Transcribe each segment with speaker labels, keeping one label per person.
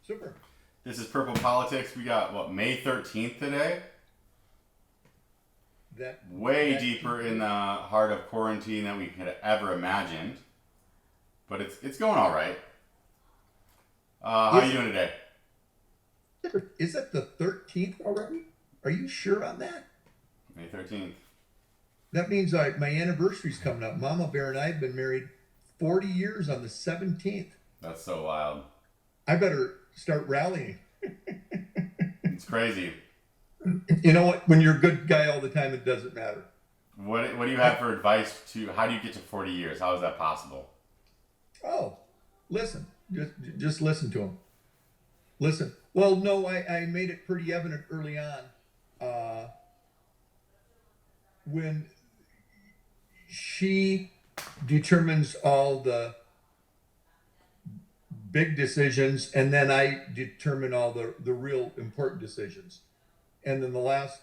Speaker 1: Super.
Speaker 2: This is Purple Politics. We got, May 13th today? Way deeper in the heart of quarantine than we could have ever imagined. But it's going all right. How are you doing today?
Speaker 1: Is it the 13th already? Are you sure on that?
Speaker 2: May 13th.
Speaker 1: That means my anniversary's coming up. Mama Bear and I have been married 40 years on the 17th.
Speaker 2: That's so wild.
Speaker 1: I better start rallying.
Speaker 2: It's crazy.
Speaker 1: You know what? When you're a good guy all the time, it doesn't matter.
Speaker 2: What do you have for advice how do you get to 40 years? How is that possible?
Speaker 1: Oh, listen. Just listen to him. Listen. Well, no, I made it pretty evident early on. When she determines all the big decisions, and then I determine all the real important decisions. And in the last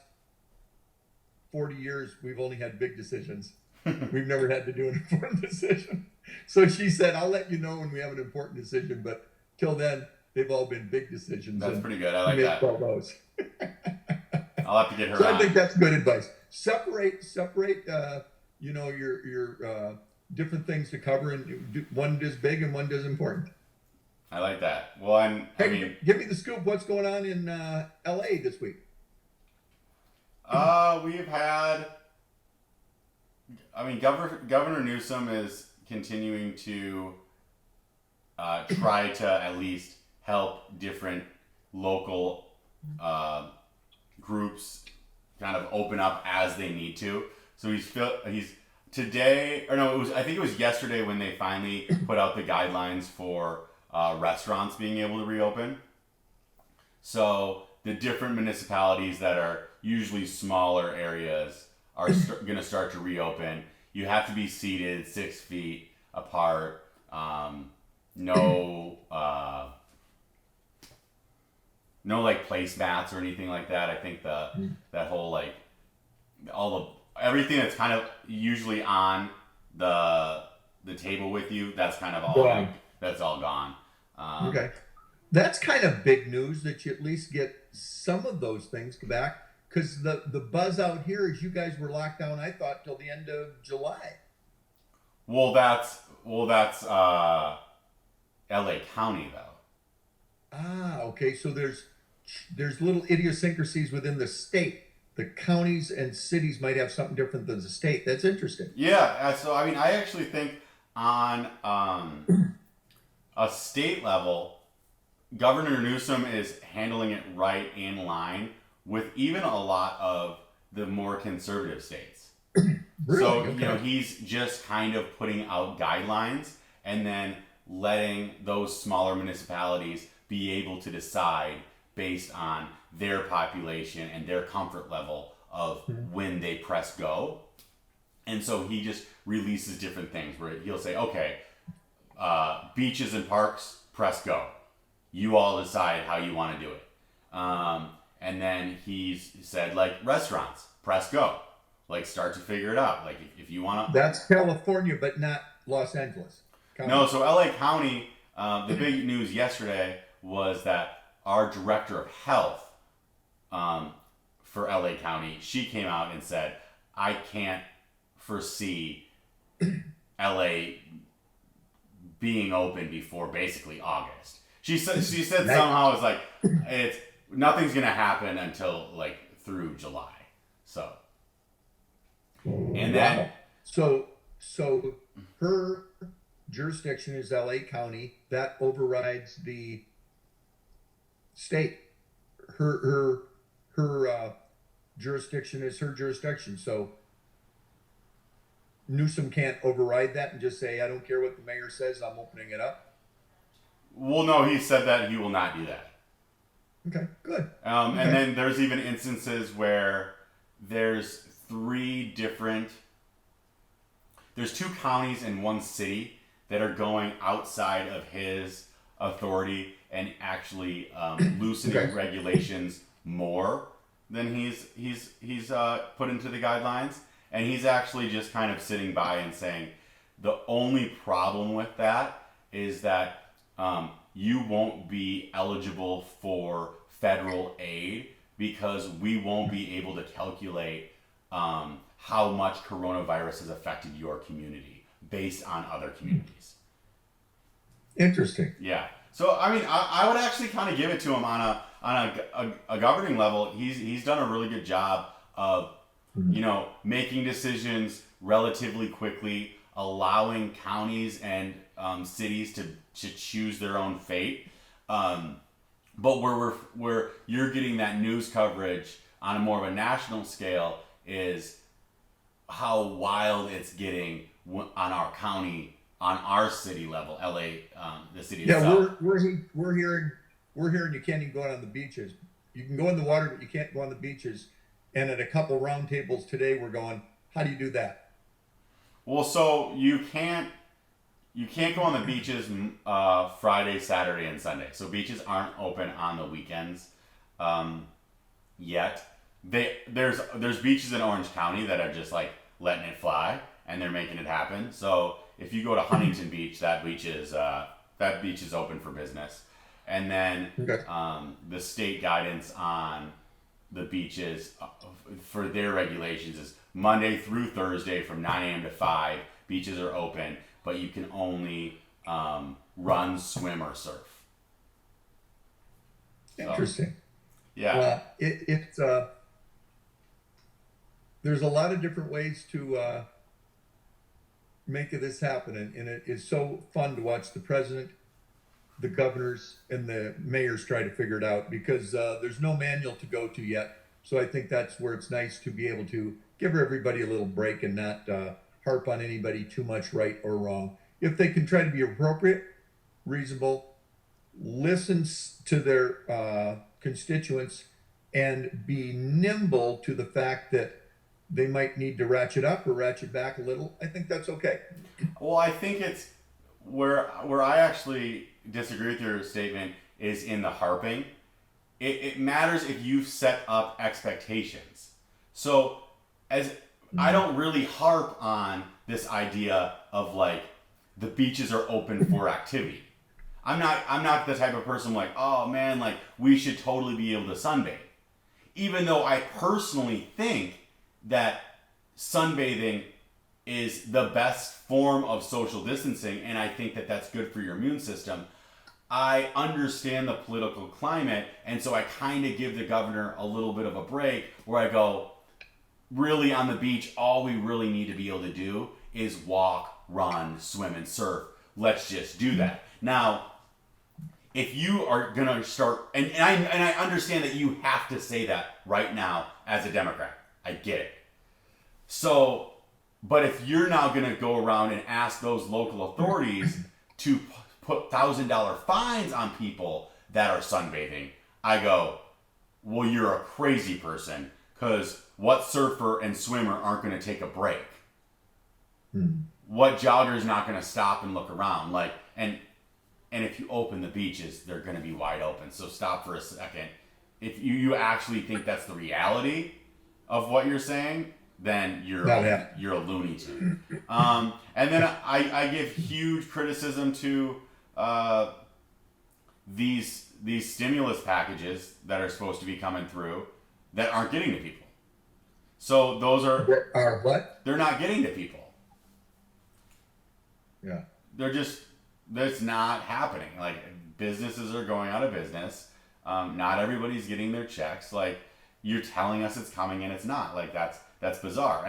Speaker 1: 40 years, we've only had big decisions. We've never had to do an important decision. So she said, I'll let you know when we have an important decision, but till then, they've all been big decisions.
Speaker 2: That's pretty good. I like that.
Speaker 1: All those.
Speaker 2: I'll have to get her
Speaker 1: so
Speaker 2: on.
Speaker 1: I think that's good advice. Separate your different things to cover, and one does big and one does important.
Speaker 2: I like that. Well,
Speaker 1: give me the scoop. What's going on in L.A. this week?
Speaker 2: We've had. Governor Newsom is continuing to try to at least help different local groups kind of open up as they need to. So he's today, or no, I think it was yesterday when they finally put out the guidelines for restaurants being able to reopen. So the different municipalities that are usually smaller areas are going to start to reopen. You have to be seated 6 feet apart. No like placemats or anything like that. I think that whole everything that's kind of usually on the table with you, that's kind of all that's all gone.
Speaker 1: Okay. That's kind of big news that you at least get some of those things back, because the buzz out here is you guys were locked down, I thought, till the end of July.
Speaker 2: Well, that's LA County though.
Speaker 1: Okay. So there's little idiosyncrasies within the state. The counties and cities might have something different than the state. That's interesting.
Speaker 2: Yeah. So I actually think on a state level, Governor Newsom is handling it right in line with even a lot of the more conservative states.
Speaker 1: Really?
Speaker 2: So,
Speaker 1: okay.
Speaker 2: He's just kind of putting out guidelines and then letting those smaller municipalities be able to decide based on their population and their comfort level of when they press go. And so he just releases different things where he'll say, okay, beaches and parks, press go. You all decide how you want to do it. And then he's said, restaurants, press go. Start to figure it out. If you want to...
Speaker 1: That's California, but not Los Angeles County.
Speaker 2: No, so LA County, the big news yesterday was that our director of health for LA County, she came out and said, I can't foresee LA being open before basically August. She said somehow it's nothing's gonna happen until through July. So, and then
Speaker 1: so her jurisdiction is LA County. That overrides the state. Her jurisdiction is her jurisdiction. So Newsom can't override that and just say, I don't care what the mayor says, I'm opening it up.
Speaker 2: Well, no, he said that he will not do that.
Speaker 1: Okay, good.
Speaker 2: Okay. And then there's even instances where there's two counties and one city that are going outside of his authority and actually loosening regulations more than he's put into the guidelines. And he's actually just kind of sitting by and saying the only problem with that is that you won't be eligible for federal aid because we won't be able to calculate how much coronavirus has affected your community based on other communities.
Speaker 1: Interesting.
Speaker 2: Yeah. So I mean, I would actually kind of give it to him on a governing level. He's done a really good job of making decisions relatively quickly, allowing counties and cities to choose their own fate. But where you're getting that news coverage on a more of a national scale is how wild it's getting on our county, on our city level, LA, the city itself.
Speaker 1: We're hearing you can't even go out on the beaches. You can go in the water, but you can't go on the beaches. And at a couple round tables today, we're going, how do you do that?
Speaker 2: Well, so you can't go on the beaches Friday, Saturday, and Sunday. So beaches aren't open on the weekends yet. There's beaches in Orange County that are just like letting it fly, and they're making it happen. So if you go to Huntington Beach, that beach is open for business. And then the state guidance on the beaches for their regulations is Monday through Thursday from 9 a.m. to 5. Beaches are open, but you can only run, swim, or surf.
Speaker 1: Interesting.
Speaker 2: Yeah.
Speaker 1: It's there's a lot of different ways to make this happen, and it is so fun to watch the president, the governors, and the mayors try to figure it out, because there's no manual to go to yet. So I think that's where it's nice to be able to give everybody a little break and not harp on anybody too much, right or wrong. If they can try to be appropriate, reasonable, listen to their constituents, and be nimble to the fact that they might need to ratchet up or ratchet back a little, I think that's okay.
Speaker 2: Well, I think it's where I actually disagree with your statement is in the harping. It matters if you've set up expectations. So I don't really harp on this idea of like the beaches are open for activity. I'm not the type of person like, oh man, like we should totally be able to sunbathe. Even though I personally think that sunbathing is the best form of social distancing, and I think that that's good for your immune system. I understand the political climate, and so I kind of give the governor a little bit of a break where I go, really on the beach, all we really need to be able to do is walk, run, swim, and surf. Let's just do that. Now, if you are going to start, and I understand that you have to say that right now as a Democrat. I get it. So, but if you're now going to go around and ask those local authorities to put $1,000 fines on people that are sunbathing, I go, well, you're a crazy person, because what surfer and swimmer aren't going to take a break? What jogger is not going to stop and look around? Like, and if you open the beaches, they're going to be wide open. So stop for a second. If you actually think that's the reality of what you're saying, then you're a Looney Tune. And then I give huge criticism to these stimulus packages that are supposed to be coming through that aren't getting to people. So those are
Speaker 1: what?
Speaker 2: They're not getting to people.
Speaker 1: Yeah.
Speaker 2: That's not happening. Like, businesses are going out of business. Not everybody's getting their checks. Like, you're telling us it's coming and it's not. Like, that's bizarre.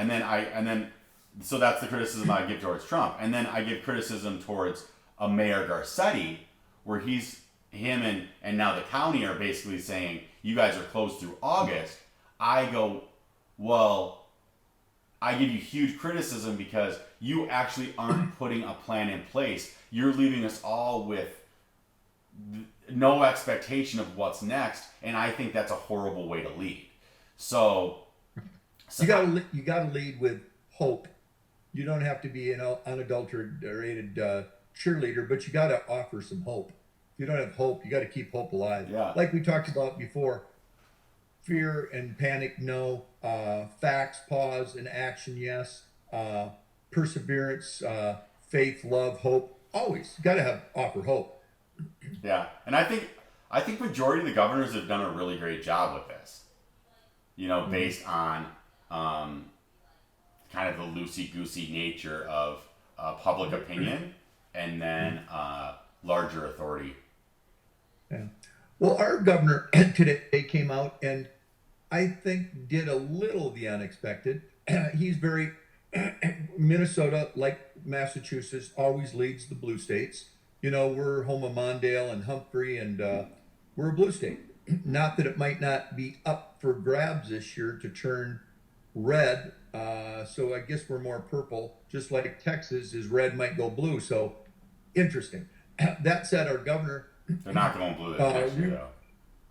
Speaker 2: So that's the criticism I give towards Trump. And then I give criticism towards a Mayor Garcetti, where him and now the county are basically saying, you guys are closed through August. I go, well, I give you huge criticism because you actually aren't putting a plan in place. You're leaving us all with no expectation of what's next, and I think that's a horrible way to lead. So
Speaker 1: you gotta lead with hope. You don't have to be an unadulterated cheerleader, but you gotta offer some hope. If you don't have hope, you gotta keep hope alive.
Speaker 2: Yeah.
Speaker 1: Like we talked about before, fear and panic, no. Facts, pause, and action, yes. Perseverance, faith, love, hope. Always, you gotta offer hope.
Speaker 2: Yeah, and I think majority of the governors have done a really great job with this. Based on kind of the loosey goosey nature of public opinion, and then larger authority.
Speaker 1: Yeah. Well, our governor today came out and I think did a little of the unexpected. He's very Minnesota, like Massachusetts, always leads the blue states. We're home of Mondale and Humphrey, and we're a blue state. Not that it might not be up for grabs this year to turn red. So I guess we're more purple, just like Texas is red, might go blue. So interesting. That said, our governor.
Speaker 2: They're not going blue this next year, though.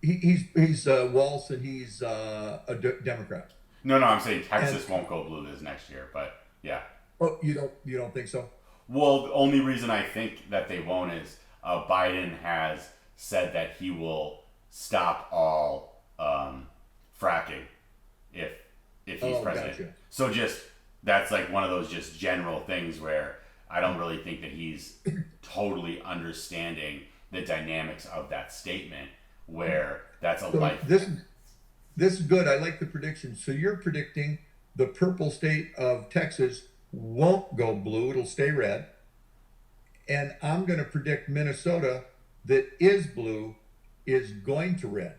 Speaker 1: He's Walsh, and he's a Democrat.
Speaker 2: No, I'm saying Texas won't go blue this next year, but yeah.
Speaker 1: Oh, you don't think so?
Speaker 2: Well, the only reason I think that they won't is Biden has said that he will stop all fracking if he's president.
Speaker 1: Gotcha.
Speaker 2: So that's like one of those just general things where I don't really think that he's totally understanding the dynamics of that statement, where that's a life.
Speaker 1: This is good. I like the prediction. So you're predicting the purple state of Texas won't go blue; it'll stay red. And I'm going to predict Minnesota, that is blue, is going to red,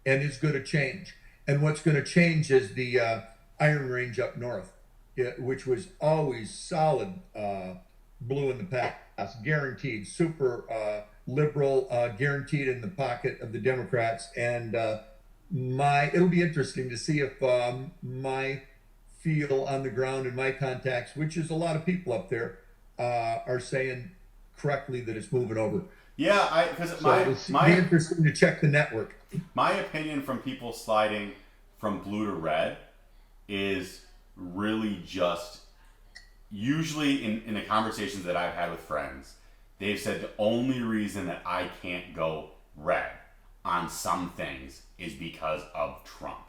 Speaker 1: and is going to change. And what's going to change is the Iron Range up north, which was always solid blue in the past, guaranteed, super liberal, guaranteed in the pocket of the Democrats. And it'll be interesting to see if my feel on the ground and my contacts, which is a lot of people up there, are saying correctly that it's moving over.
Speaker 2: Yeah, because
Speaker 1: it'll be interesting to check the network.
Speaker 2: My opinion from people sliding from blue to red is really just usually in the conversations that I've had with friends, they've said the only reason that I can't go red on some things is because of Trump.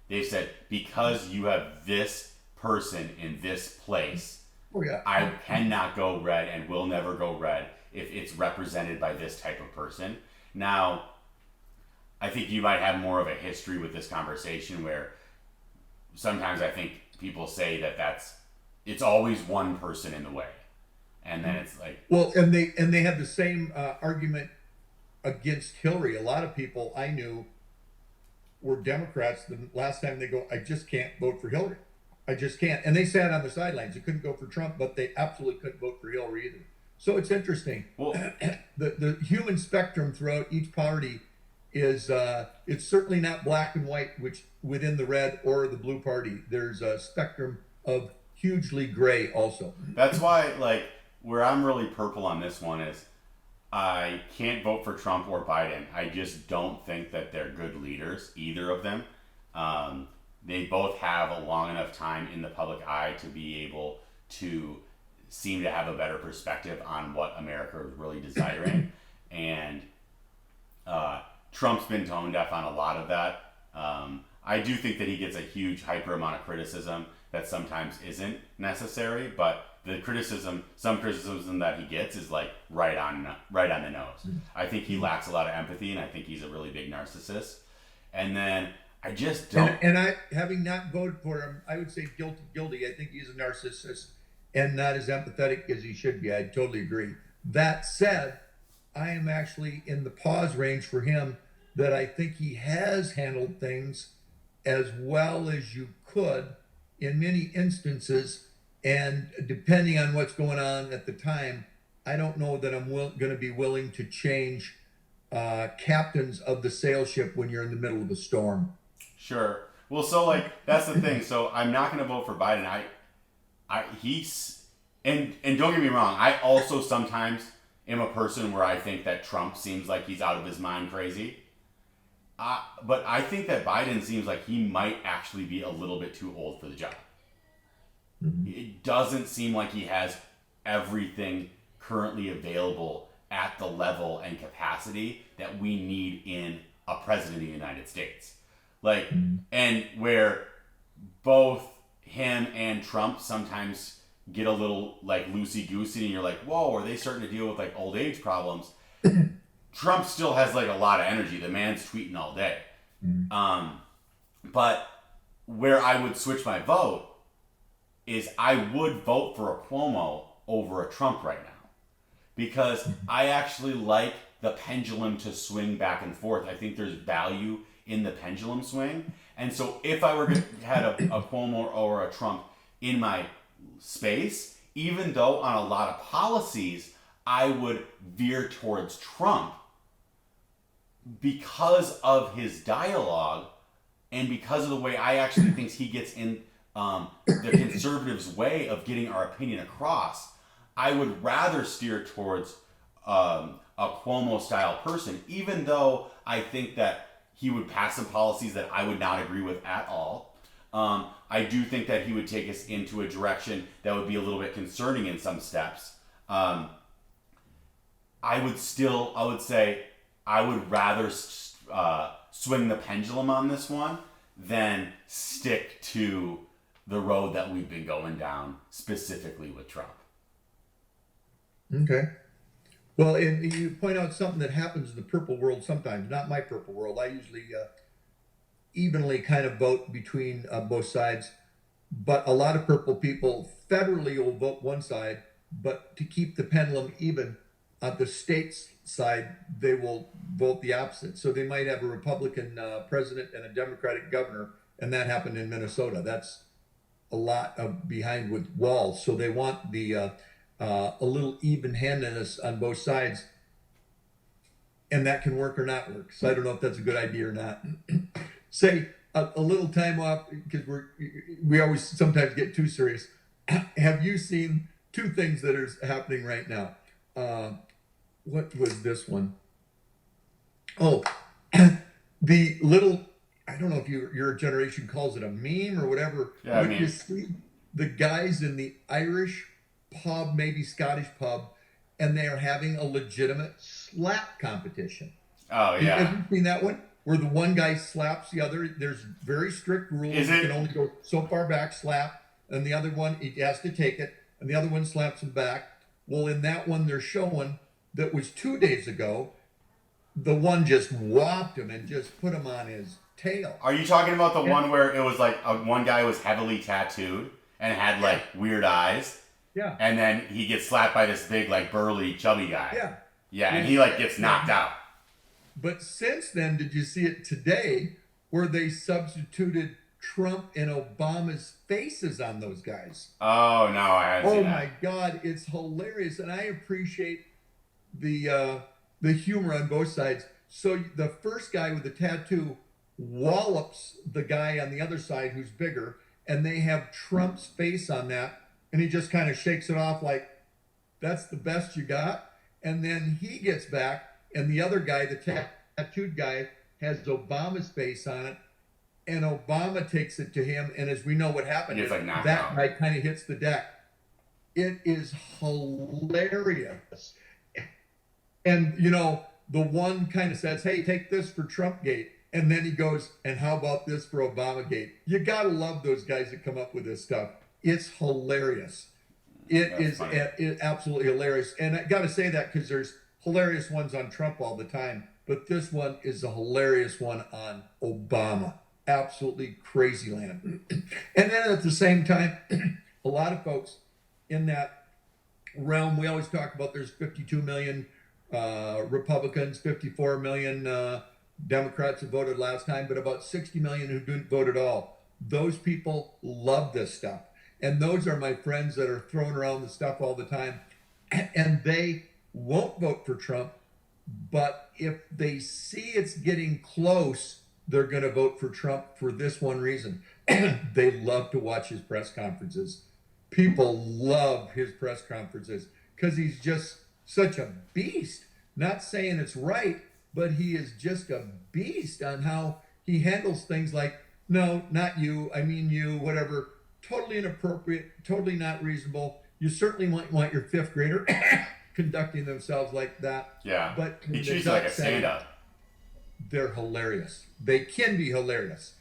Speaker 2: They've said, because you have this person in this place, I cannot go red and will never go red if it's represented by this type of person. Now, I think you might have more of a history with this conversation where sometimes I think people say that it's always one person in the way. And then it's like,
Speaker 1: well, and they have the same argument against Hillary. A lot of people I knew were Democrats. The last time they go, I just can't vote for Hillary. I just can't. And they sat on the sidelines. They couldn't go for Trump, but they absolutely couldn't vote for Hillary either. So it's interesting.
Speaker 2: well,
Speaker 1: The human spectrum throughout each party is it's certainly not black and white, which within the red or the blue party, there's a spectrum of hugely gray also.
Speaker 2: that's why, like, where I'm really purple on this one is I can't vote for Trump or Biden. I just don't think that they're good leaders, either of them. They both have a long enough time in the public eye to be able to seem to have a better perspective on what America is really desiring. And Trump's been tone deaf on a lot of that. I do think that he gets a huge hyper amount of criticism that sometimes isn't necessary, but some criticism that he gets is like right on the nose. I think he lacks a lot of empathy, and I think he's a really big narcissist. And then I just don't.
Speaker 1: And I, having not voted for him, I would say guilty. I think he's a narcissist and not as empathetic as he should be. I totally agree. That said, I am actually in the pause range for him, that I think he has handled things as well as you could in many instances. And depending on what's going on at the time, I don't know that I'm going to be willing to change captains of the sail ship when you're in the middle of a storm.
Speaker 2: Sure. Well, so like that's the thing. So I'm not going to vote for Biden. And don't get me wrong. I also sometimes am a person where I think that Trump seems like he's out of his mind crazy. But I think that Biden seems like he might actually be a little bit too old for the job. It doesn't seem like he has everything currently available at the level and capacity that we need in a president of the United States. Like, and where both him and Trump sometimes get a little like loosey-goosey, and you're like, whoa, are they starting to deal with like old age problems? Trump still has like a lot of energy. The man's tweeting all day. But where I would switch my vote is I would vote for a Cuomo over a Trump right now, because I actually like the pendulum to swing back and forth. I think there's value in the pendulum swing. And so if I were to have a Cuomo or a Trump in my space, even though on a lot of policies I would veer towards Trump because of his dialogue and because of the way I actually think he gets in the conservatives' way of getting our opinion across, I would rather steer towards a Cuomo-style person, even though I think that he would pass some policies that I would not agree with at all. I do think that he would take us into a direction that would be a little bit concerning in some steps. I would say I would rather swing the pendulum on this one than stick to the road that we've been going down, specifically with Trump.
Speaker 1: Okay. Well, and you point out something that happens in the purple world sometimes, not my purple world. I usually evenly kind of vote between both sides, but a lot of purple people federally will vote one side, but to keep the pendulum even, on the state's side, they will vote the opposite. So they might have a Republican president and a Democratic governor, and that happened in Minnesota. That's a lot of behind with walls. So they want the a little even-handedness on both sides, and that can work or not work. So I don't know if that's a good idea or not. Say a little time off, because we always sometimes get too serious. Have you seen two things that are happening right now? What was this one? Oh, the little, I don't know if your generation calls it a meme or whatever.
Speaker 2: Yeah,
Speaker 1: but you see the guys in the Irish pub, maybe Scottish pub, and they are having a legitimate slap competition.
Speaker 2: Oh, yeah.
Speaker 1: Have you seen that one? Where the one guy slaps the other. There's very strict rules.
Speaker 2: Is
Speaker 1: You
Speaker 2: it?
Speaker 1: can only go so far back, slap, and the other one, he has to take it, and the other one slaps him back. Well, in that one, they're showing that was 2 days ago, the one just whopped him and just put him on his tail.
Speaker 2: Are you talking about the one where it was like one guy was heavily tattooed and had like weird eyes?
Speaker 1: Yeah.
Speaker 2: And then he gets slapped by this big, like burly, chubby guy.
Speaker 1: Yeah.
Speaker 2: Yeah, and he like gets knocked out.
Speaker 1: But since then, did you see it today where they substituted Trump and Obama's faces on those guys?
Speaker 2: Oh, no, I haven't
Speaker 1: Oh
Speaker 2: seen
Speaker 1: my
Speaker 2: that.
Speaker 1: God, it's hilarious. And I appreciate the humor on both sides. So the first guy with the tattoo wallops the guy on the other side who's bigger, and they have Trump's face on that, and he just kind of shakes it off like, that's the best you got. And then he gets back, and the other guy, the tattooed guy, has Obama's face on it, and Obama takes it to him, and as we know what happened,
Speaker 2: He gets, like, knocked
Speaker 1: that
Speaker 2: out.
Speaker 1: guy kind of hits the deck. It is hilarious. And, you know, the one kind of says, hey, take this for Trumpgate. And then he goes, and how about this for Obamagate? You got to love those guys that come up with this stuff. It's hilarious. It's absolutely hilarious. And I got to say that because there's hilarious ones on Trump all the time. But this one is a hilarious one on Obama. Absolutely crazy land. And then at the same time, a lot of folks in that realm, we always talk about there's 52 million Republicans, 54 million Democrats who voted last time, but about 60 million who didn't vote at all. Those people love this stuff. And those are my friends that are throwing around the stuff all the time. And they won't vote for Trump, but if they see it's getting close, they're going to vote for Trump for this one reason. They love to watch his press conferences. People love his press conferences because he's just such a beast. Not saying it's right, but he is just a beast on how he handles things like, no, not you, I mean you, whatever. Totally inappropriate, totally not reasonable. You certainly might want your fifth grader conducting themselves like that.
Speaker 2: Yeah,
Speaker 1: But
Speaker 2: he treats it like a stand-up.
Speaker 1: They're hilarious. They can be hilarious.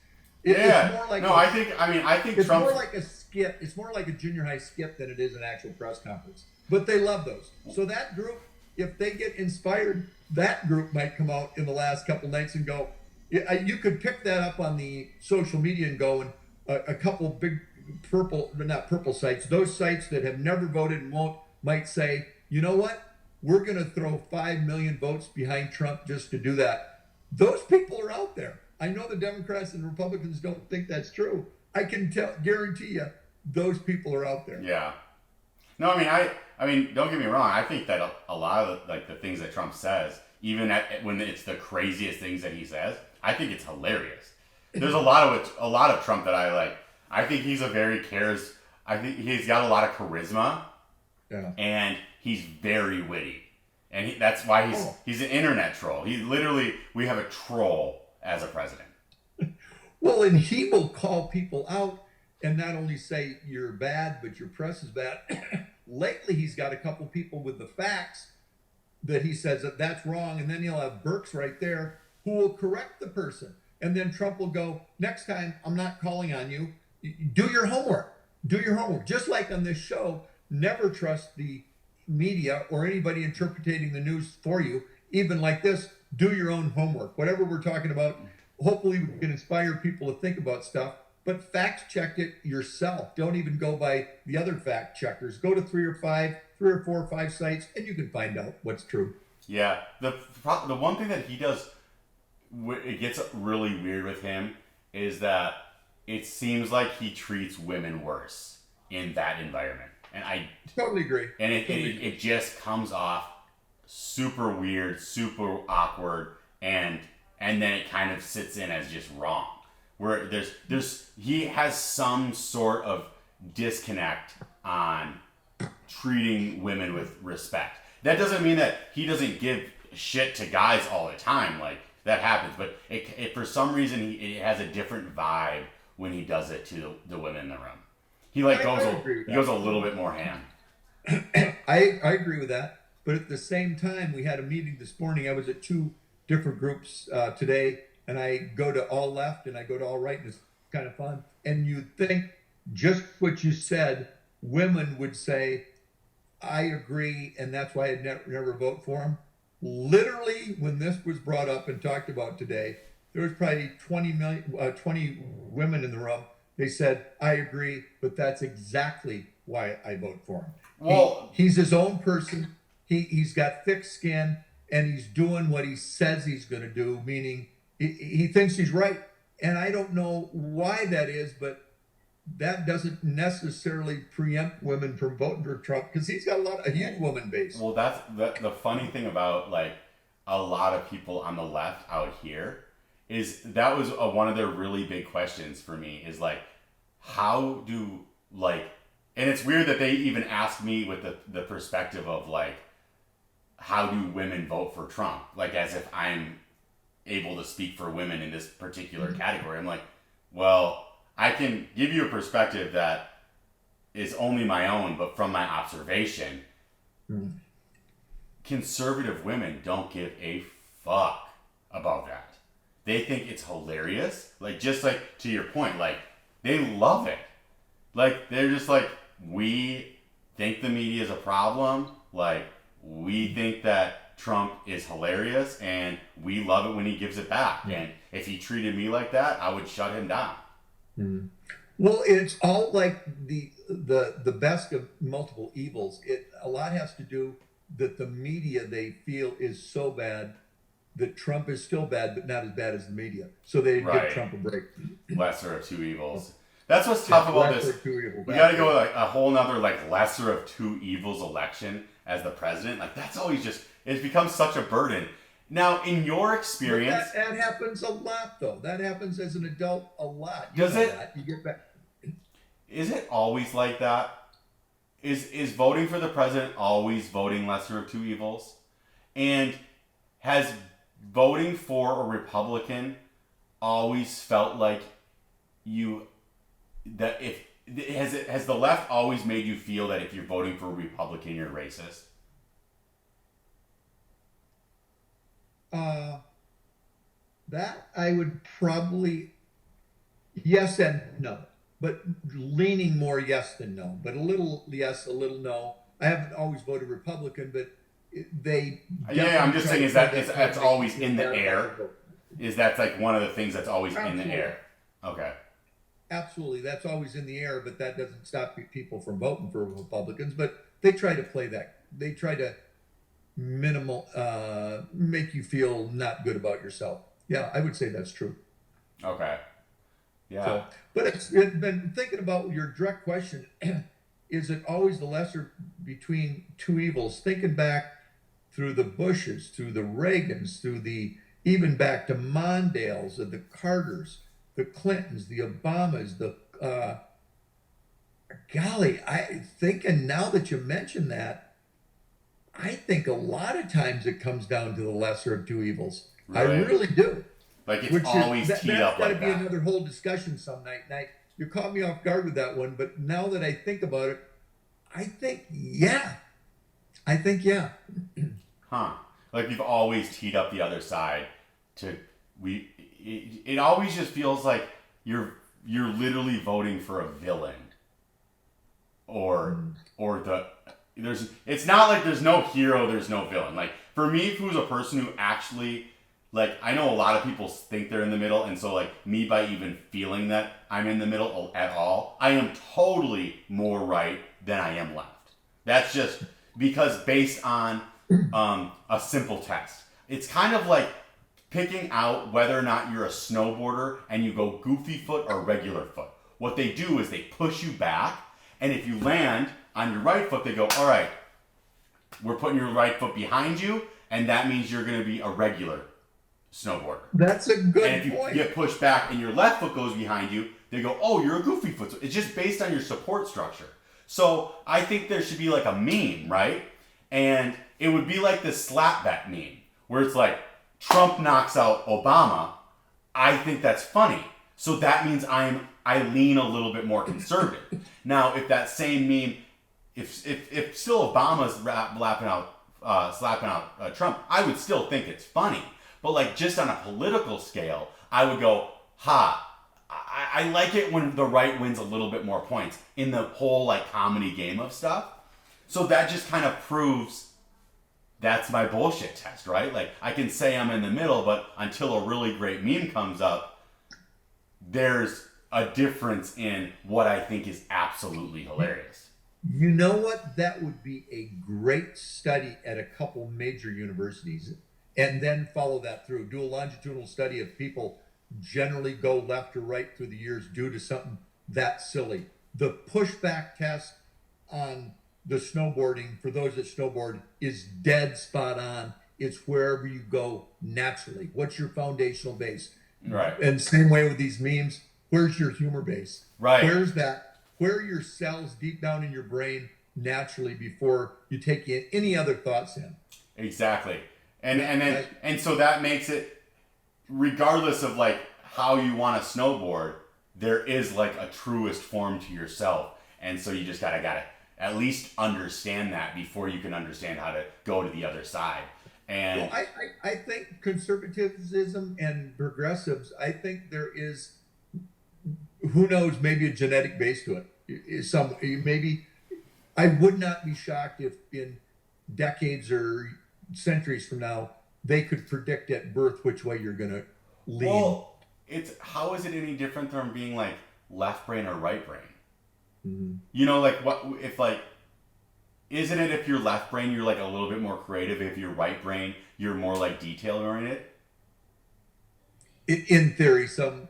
Speaker 2: Yeah.
Speaker 1: It's more like
Speaker 2: I think
Speaker 1: it's
Speaker 2: Trump.
Speaker 1: more like a skit. It's more like a junior high skit than it is an actual press conference. But they love those. So that group, if they get inspired, that group might come out in the last couple nights and go, yeah, you could pick that up on the social media and go, and a couple big not purple sites, those sites that have never voted and won't, might say, you know what? We're going to throw 5 million votes behind Trump just to do that. Those people are out there. I know the Democrats and Republicans don't think that's true. I can guarantee you, those people are out there.
Speaker 2: Yeah. No, I mean, don't get me wrong. I think that a lot of like the things that Trump says, even when it's the craziest things that he says, I think it's hilarious. There's a lot of Trump that I like. I think he's I think he's got a lot of charisma.
Speaker 1: Yeah.
Speaker 2: And he's very witty, and that's why he's an internet troll. We have a troll as a president.
Speaker 1: Well, and he will call people out and not only say you're bad, but your press is bad. Lately, he's got a couple people with the facts that he says that that's wrong, and then he'll have Burks right there who will correct the person. And then Trump will go, next time, I'm not calling on you. Do your homework. Do your homework. Just like on this show, never trust the media or anybody interpreting the news for you. Even like this, do your own homework. Whatever we're talking about, hopefully we can inspire people to think about stuff, but fact check it yourself. Don't even go by the other fact checkers. Go to 3 or 4 or 5 sites, and you can find out what's true.
Speaker 2: Yeah. The one thing that he does, it gets really weird with him, is that it seems like he treats women worse in that environment. And I
Speaker 1: totally agree.
Speaker 2: And it just comes off super weird, super awkward, and then it kind of sits in as just wrong. Where he has some sort of disconnect on treating women with respect. That doesn't mean that he doesn't give shit to guys all the time. Like, that happens, but it for some reason it has a different vibe when he does it to the women in the room. He goes a little bit more ham.
Speaker 1: I agree with that, but at the same time, we had a meeting this morning. I was at 2 different groups today, and I go to all left and I go to all right, and it's kind of fun. And you think just what you said, women would say, I agree, and that's why I'd never vote for him. Literally, when this was brought up and talked about today, there was probably 20 women in the room. They said, I agree, but that's exactly why I vote for him.
Speaker 2: Well,
Speaker 1: he's his own person. He's got thick skin, and he's doing what he says he's going to do, meaning he thinks he's right. And I don't know why that is, but that doesn't necessarily preempt women from voting for Trump, because he's got a huge woman base.
Speaker 2: Well, that's the funny thing about like a lot of people on the left out here is that was one of their really big questions for me is like, how do like, and it's weird that they even asked me with the perspective of like, how do women vote for Trump? Like as if I'm able to speak for women in this particular category. I'm like, well, I can give you a perspective that is only my own, but from my observation, conservative women don't give a fuck about that. They think it's hilarious. Like, just like to your point, like they love it. Like they're just like, we think the media is a problem. Like we think that Trump is hilarious and we love it when he gives it back. And if he treated me like that, I would shut him down.
Speaker 1: Well, it's all like the best of multiple evils. A lot has to do that the media they feel is so bad that Trump is still bad, but not as bad as the media. So they give Trump a break. Lesser
Speaker 2: of two evils. That's what's tough about this. We got to go like a whole nother like lesser of two evils election as the president. Like that's always just, it's become such a burden. Now, in your experience,
Speaker 1: that happens a lot, though. That happens as an adult a lot.
Speaker 2: Does it?
Speaker 1: You get back.
Speaker 2: Is it always like that? Is voting for the president always voting lesser of two evils? And has voting for a Republican always felt like has the left always made you feel that if you're voting for a Republican, you're racist?
Speaker 1: That I would probably yes and no, but leaning more yes than no, but a little yes, a little no. I haven't always voted Republican, but they.
Speaker 2: Yeah, I'm just saying is that's always in the
Speaker 1: Democratic
Speaker 2: air.
Speaker 1: vote.
Speaker 2: Is that's like one of the things that's always in the
Speaker 1: Absolutely.
Speaker 2: air? Okay.
Speaker 1: Absolutely, that's always in the air, but that doesn't stop people from voting for Republicans. But they try to play that. They try to make you feel not good about yourself. Yeah, I would say that's true.
Speaker 2: Okay. Yeah.
Speaker 1: So, but it's been thinking about your direct question. Is it always the lesser between two evils? Thinking back through the Bushes, through the Reagans, through the even back to Mondales, the Carters, the Clintons, the Obamas, the golly, I thinking now that you mention that, I think a lot of times it comes down to the lesser of two evils. I
Speaker 2: Really?
Speaker 1: really do.
Speaker 2: Like it's
Speaker 1: Which
Speaker 2: always
Speaker 1: is
Speaker 2: teed
Speaker 1: that's
Speaker 2: up
Speaker 1: got to
Speaker 2: like
Speaker 1: be
Speaker 2: that.
Speaker 1: another whole discussion some night. You caught me off guard with that one, but now that I think about it, I think yeah. I think yeah.
Speaker 2: Huh. Like you've always teed up the other side to it always just feels like you're literally voting for a villain. Or the it's not like there's no hero, there's no villain. Like for me, who's a person who actually like I know a lot of people think they're in the middle, and so like me by even feeling that I'm in the middle at all, I am totally more right than I am left. That's just because based on a simple test. It's kind of like picking out whether or not you're a snowboarder and you go goofy foot or regular foot. What they do is they push you back, and if you land on your right foot, they go, all right, we're putting your right foot behind you, and that means you're going to be a regular snowboarder.
Speaker 1: That's a good
Speaker 2: And if you
Speaker 1: point.
Speaker 2: get pushed back and your left foot goes behind you, they go, oh, you're a goofy foot. So it's just based on your support structure. So I think there should be like a meme, right? And it would be like this slap bet meme, where it's like, Trump knocks out Obama. I think that's funny. So that means I lean a little bit more conservative. Now, if that same meme, if still Obama's slapping out Trump, I would still think it's funny. But like just on a political scale, I would go, I like it when the right wins a little bit more points in the whole like comedy game of stuff. So that just kind of proves that's my bullshit test, right? Like I can say I'm in the middle, but until a really great meme comes up, there's a difference in what I think is absolutely hilarious.
Speaker 1: You know what? That would be a great study at a couple major universities, and then follow that through. Do a longitudinal study of people generally go left or right through the years due to something that silly. The pushback test on the snowboarding, for those that snowboard, is dead spot on. It's wherever you go naturally. What's your foundational base?
Speaker 2: Right.
Speaker 1: And same way with these memes, where's your humor base?
Speaker 2: Right.
Speaker 1: Where are your cells deep down in your brain naturally before you take in any other thoughts in?
Speaker 2: Exactly. And so that makes it, regardless of like how you want to snowboard, there is like a truest form to yourself. And so you just gotta at least understand that before you can understand how to go to the other side. And
Speaker 1: well, I think conservatism and progressives, I think there is, who knows, maybe a genetic base to it. Maybe I would not be shocked if in decades or centuries from now they could predict at birth which way you're going to lean.
Speaker 2: well, how is it any different from being like left brain or right brain?
Speaker 1: Mm-hmm.
Speaker 2: You know, like what if like isn't it if you're left brain you're like a little bit more creative, if you're right brain you're more like detail oriented?
Speaker 1: In theory, some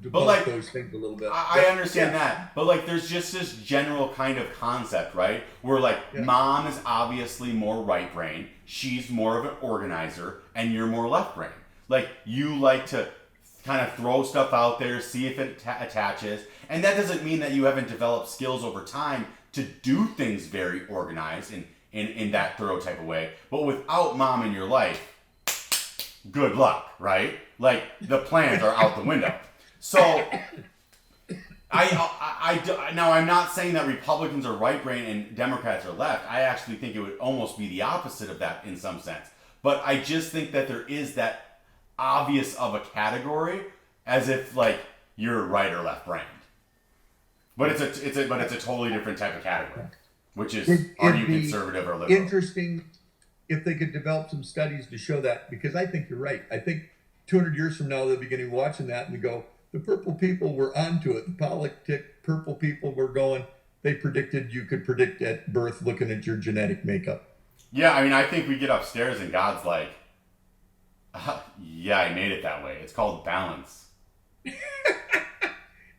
Speaker 1: debunk
Speaker 2: like,
Speaker 1: those things a little bit.
Speaker 2: I understand that, but like there's just this general kind of concept, right? Where like mom is obviously more right brain, she's more of an organizer, and you're more left brain. Like you like to kind of throw stuff out there, see if it attaches, and that doesn't mean that you haven't developed skills over time to do things very organized in that thorough type of way. But without mom in your life, good luck, right? Like the plans are out the window. So now I'm not saying that Republicans are right brain and Democrats are left. I actually think it would almost be the opposite of that in some sense. But I just think that there is that obvious of a category as if like you're right or left brained. But it's a totally different type of category, which is are you conservative or liberal?
Speaker 1: if they could develop some studies to show that, because I think you're right. I think 200 years from now, they'll be getting watching that and go, the purple people were onto it. The politic purple people were going, they predicted you could predict at birth looking at your genetic makeup.
Speaker 2: Yeah, I mean, I think we get upstairs and God's like, yeah, I made it that way. It's called balance.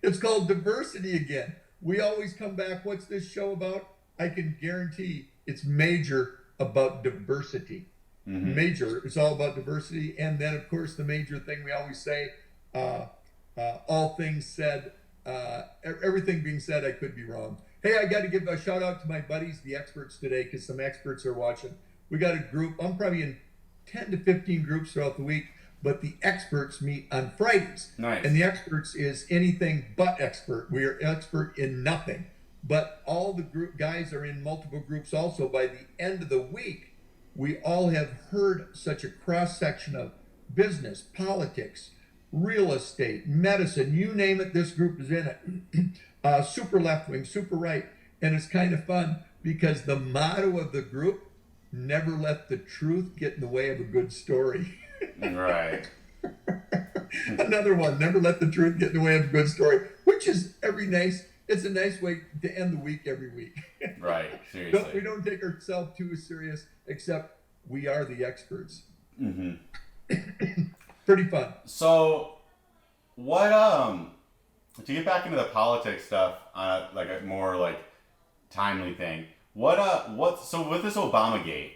Speaker 1: It's called diversity again. We always come back, what's this show about? I can guarantee it's major about diversity. Mm-hmm. Major, it's all about diversity. And then, of course, the major thing we always say, all things said, everything being said, I could be wrong. Hey, I got to give a shout out to my buddies, the experts today, because some experts are watching. We got a group, I'm probably in 10 to 15 groups throughout the week, but the experts meet on Fridays.
Speaker 2: Nice.
Speaker 1: And the experts is anything but expert. We are expert in nothing. But all the group guys are in multiple groups also. By the end of the week, we all have heard such a cross-section of business, politics, real estate, medicine, you name it, this group is in it. Super left-wing, super right. And it's kind of fun because the motto of the group, never let the truth get in the way of a good story.
Speaker 2: Right.
Speaker 1: Another one, never let the truth get in the way of a good story, which is it's a nice way to end the week every week.
Speaker 2: Right, seriously.
Speaker 1: We don't take ourselves too serious, except we are the experts. Mm-hmm. Pretty fun.
Speaker 2: So, what, to get back into the politics stuff, like a more like timely thing, so with this Obamagate,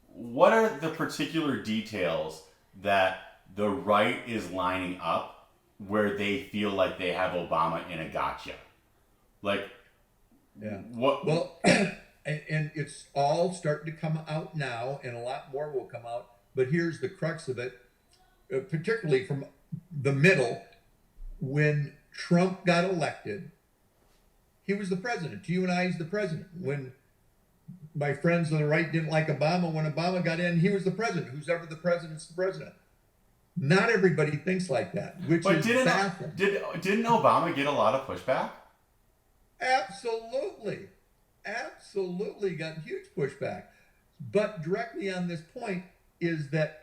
Speaker 2: what are the particular details that the right is lining up where they feel like they have Obama in a gotcha? Like,
Speaker 1: yeah.
Speaker 2: What?
Speaker 1: Well, and it's all starting to come out now, and a lot more will come out. But here's the crux of it, particularly from the middle. When Trump got elected, he was the president. To you and I, he's the president. When my friends on the right didn't like Obama, when Obama got in, he was the president. Who's ever the president's the president. Not everybody thinks like that, which is baffling.
Speaker 2: Didn't Obama get a lot of pushback?
Speaker 1: Absolutely got huge pushback. But directly on this point is that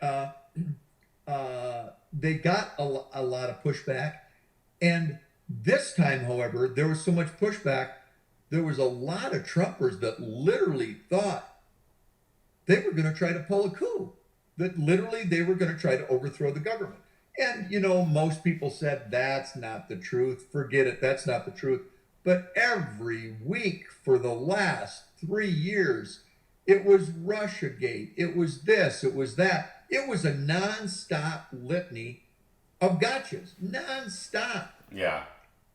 Speaker 1: they got a lot of pushback. And this time, however, there was so much pushback, there was a lot of Trumpers that literally thought they were going to try to pull a coup, that literally they were going to try to overthrow the government. And, most people said, that's not the truth. Forget it. That's not the truth. But every week for the last 3 years, it was Russiagate. It was this. It was that. It was a nonstop litany of gotchas. Nonstop.
Speaker 2: Yeah.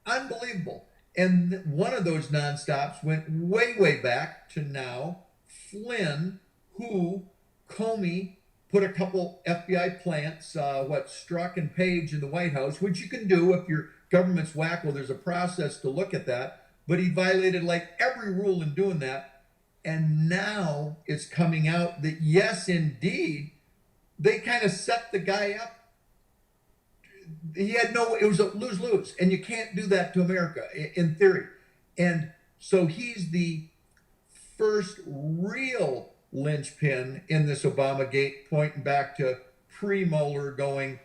Speaker 1: Unbelievable. And one of those nonstops went way, way back to now. Flynn, who Comey put a couple FBI plants, Strzok and Page in the White House, which you can do if your government's wacko. There's a process to look at that. But he violated like every rule in doing that. And now it's coming out that, yes, indeed, they kind of set the guy up. It was a lose-lose. And you can't do that to America, in theory. And so he's the first real linchpin in this Obamagate, pointing back to pre-Mueller, going,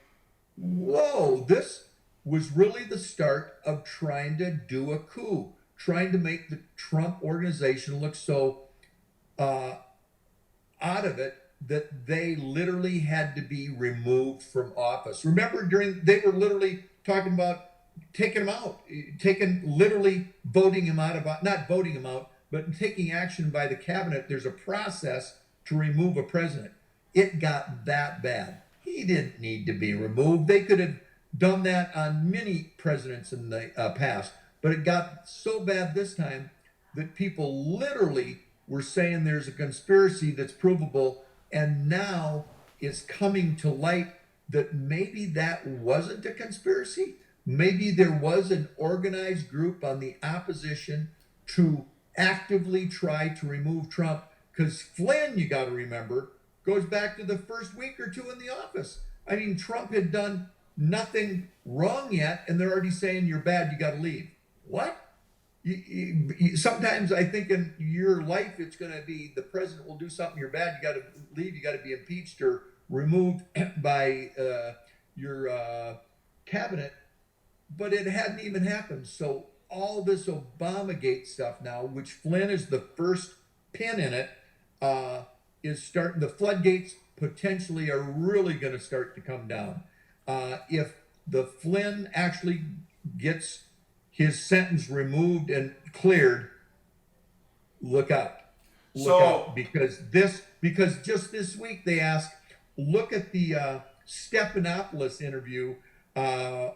Speaker 1: whoa, this was really the start of trying to do a coup, trying to make the Trump organization look so out of it that they literally had to be removed from office. Remember, they were literally talking about taking him out, literally voting him out, not voting him out, but taking action by the cabinet. There's a process to remove a president. It got that bad. He didn't need to be removed. They could have done that on many presidents in the past, but it got so bad this time that people literally were saying there's a conspiracy that's provable, and now it's coming to light that maybe that wasn't a conspiracy. Maybe there was an organized group on the opposition to actively try to remove Trump, because Flynn, you got to remember, goes back to the first week or two in the office. I mean, Trump had done nothing wrong yet, and they're already saying you're bad, you got to leave. What? Sometimes I think in your life it's going to be the president will do something you're bad. You got to leave. You got to be impeached or removed by your cabinet. But it hadn't even happened. So all this Obamagate stuff now, which Flynn is the first pin in it, is starting. The floodgates potentially are really going to start to come down. If the Flynn actually gets his sentence removed and cleared, look out. Look out, because just this week they asked, look at the Stephanopoulos interview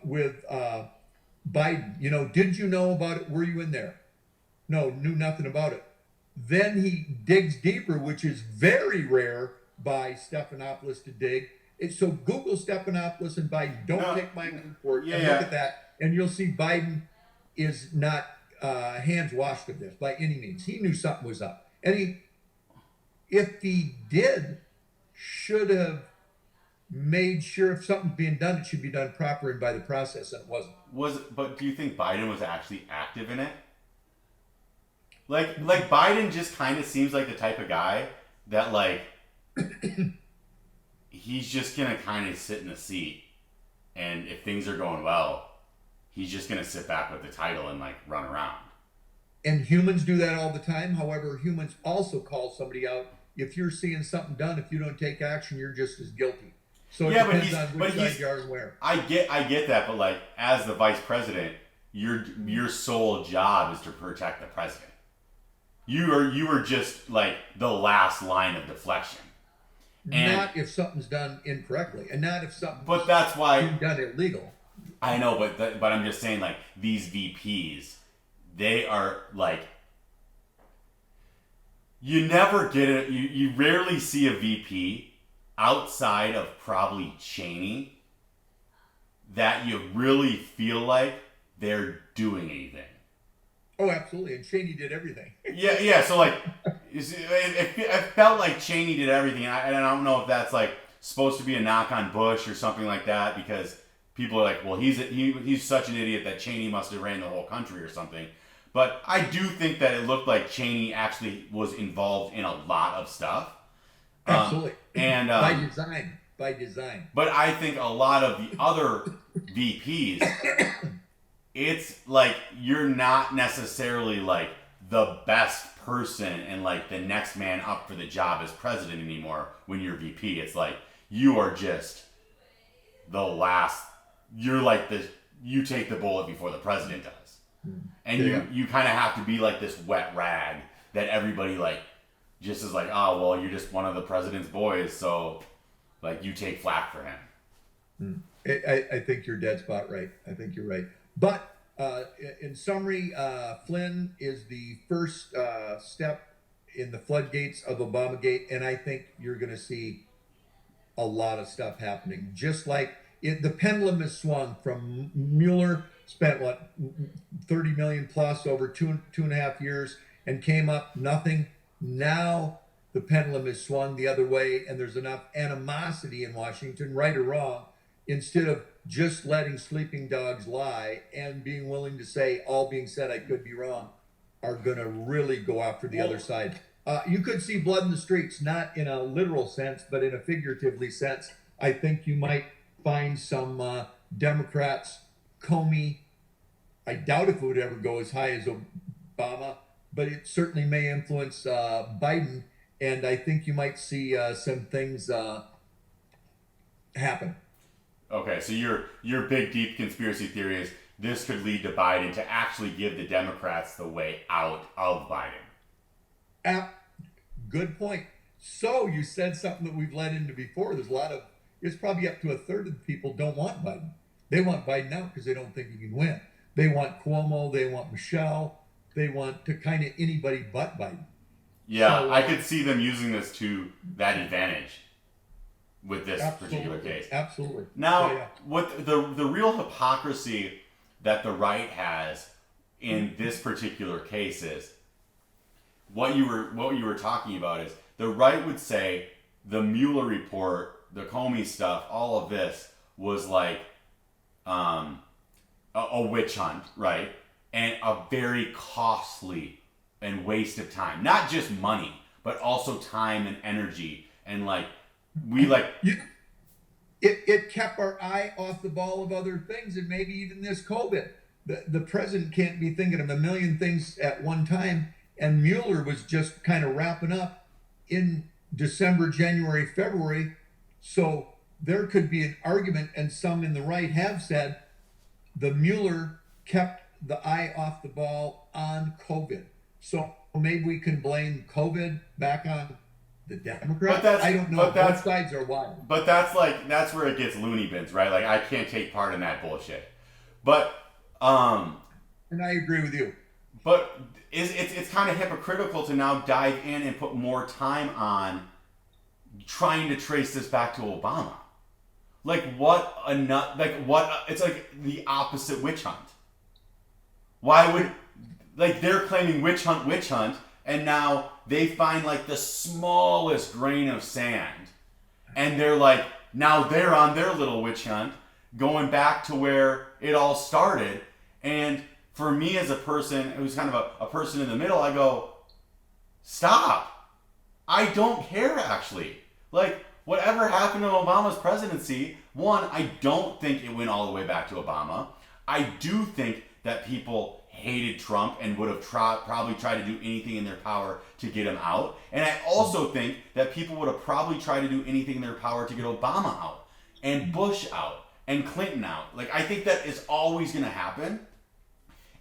Speaker 1: with Biden. Did you know about it? Were you in there? No, knew nothing about it. Then he digs deeper, which is very rare by Stephanopoulos to dig. So Google Stephanopoulos and Biden. Don't take my word for it. Look at that, and you'll see Biden is not hands washed of this by any means. He knew something was up, and if he did, should have made sure if something's being done, it should be done proper and by the process, and it wasn't.
Speaker 2: But do you think Biden was actually active in it? Like Biden just kind of seems like the type of guy that he's just gonna kind of sit in the seat, and if things are going well, he's just gonna sit back with the title and run around.
Speaker 1: And humans do that all the time. However, humans also call somebody out. If you're seeing something done, if you don't take action, you're just as guilty. So it depends on which side you are and where.
Speaker 2: I get that, but as the vice president, your sole job is to protect the president. You are just the last line of deflection. And
Speaker 1: not if something's done incorrectly, and not if something's
Speaker 2: but that's why
Speaker 1: done illegal.
Speaker 2: I know, but I'm just saying, these VPs, they are you never get it. You rarely see a VP outside of probably Cheney that you really feel like they're doing anything.
Speaker 1: Oh, absolutely, and Cheney did everything.
Speaker 2: Yeah. So it felt like Cheney did everything, and I don't know if that's supposed to be a knock on Bush or something like that, because people are like, well, he's such an idiot that Cheney must have ran the whole country or something. But I do think that it looked like Cheney actually was involved in a lot of stuff.
Speaker 1: Absolutely.
Speaker 2: And
Speaker 1: by design.
Speaker 2: But I think a lot of the other VPs, it's you're not necessarily the best person and the next man up for the job as president anymore when you're VP. It's you are just the last. You're you take the bullet before the president does. And you kind of have to be this wet rag that everybody just is oh, well, you're just one of the president's boys, so you take flack for him.
Speaker 1: I think you're dead spot right. I think you're right. But in summary, Flynn is the first step in the floodgates of Obamagate, and I think you're going to see a lot of stuff happening. Just the pendulum has swung from Mueller, spent 30 million plus over two and a half years, and came up nothing. Now the pendulum is swung the other way, and there's enough animosity in Washington, right or wrong, instead of just letting sleeping dogs lie and being willing to say, all being said, I could be wrong, are going to really go after the other side. You could see blood in the streets, not in a literal sense, but in a figuratively sense. I think you might find some Democrats, Comey. I doubt if it would ever go as high as Obama, but it certainly may influence Biden, and I think you might see some things happen.
Speaker 2: Okay, so your big deep conspiracy theory is this could lead to Biden to actually give the Democrats the way out of Biden.
Speaker 1: Good point. So you said something that we've led into before. It's probably up to a third of the people don't want Biden. They want Biden out because they don't think he can win. They want Cuomo. They want Michelle. They want to kind of anybody but Biden.
Speaker 2: Yeah, so, I could see them using this to that advantage with this particular case.
Speaker 1: Absolutely.
Speaker 2: Now, what the real hypocrisy that the right has in this particular case is what you were talking about is the right would say the Mueller report, the Comey stuff, all of this was a witch hunt, right? and a very costly and waste of time. Not just money, but also time and energy. And like, we like.
Speaker 1: It kept our eye off the ball of other things, and maybe even this COVID. The president can't be thinking of a million things at one time, and Mueller was just kind of wrapping up in December, January, February. So there could be an argument, and some in the right have said the Mueller kept the eye off the ball on COVID. So maybe we can blame COVID back on the Democrats. I don't know. Both sides are wild.
Speaker 2: But that's where it gets loony bins, right? Like, I can't take part in that bullshit. But
Speaker 1: and I agree with you.
Speaker 2: But it's kind of hypocritical to now dive in and put more time on trying to trace this back to Obama. Like, it's like the opposite witch hunt. Why would, like, they're claiming witch hunt, and now they find like the smallest grain of sand, and they're like, now they're on their little witch hunt, going back to where it all started. And for me, as a person who's kind of a person in the middle, I go, stop. I don't care, actually. Like, whatever happened to Obama's presidency, one, I don't think it went all the way back to Obama. I do think that people hated Trump and would have probably tried to do anything in their power to get him out. And I also think that people would have probably tried to do anything in their power to get Obama out, and Bush out, and Clinton out. Like, I think that is always going to happen.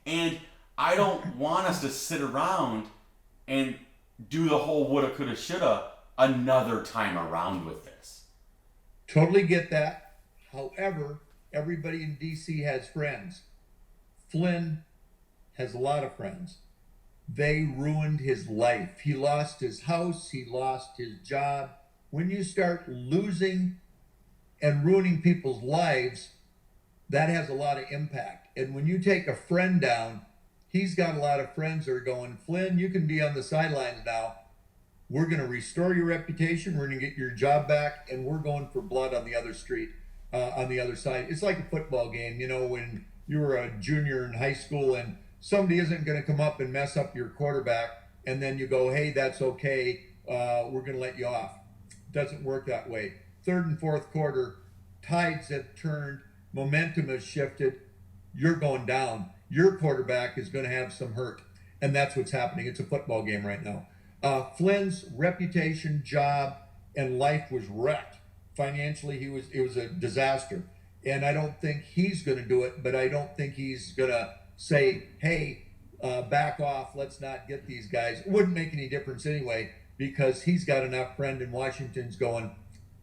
Speaker 2: And I don't want us to sit around and do the whole woulda, coulda, shoulda another time around with this.
Speaker 1: Totally get that. However, everybody in DC has friends. Flynn has a lot of friends. They ruined his life. He lost his house. He lost his job. When you start losing and ruining people's lives, that has a lot of impact. And when you take a friend down, he's got a lot of friends that are going, Flynn, you can be on the sidelines now. We're going to restore your reputation. We're going to get your job back, and we're going for blood on the other street, on the other side. It's like a football game, you know, when you were a junior in high school and somebody isn't going to come up and mess up your quarterback, and then you go, hey, that's okay. We're going to let you off. Doesn't work that way. Third and fourth quarter, tides have turned, momentum has shifted. You're going down. Your quarterback is going to have some hurt, and that's what's happening. It's a football game right now. Flynn's reputation, job, and life was wrecked. Financially, it was a disaster. And I don't think he's going to do it, but I don't think he's going to say, hey, back off, let's not get these guys. It wouldn't make any difference anyway, because he's got enough friend in Washington's going,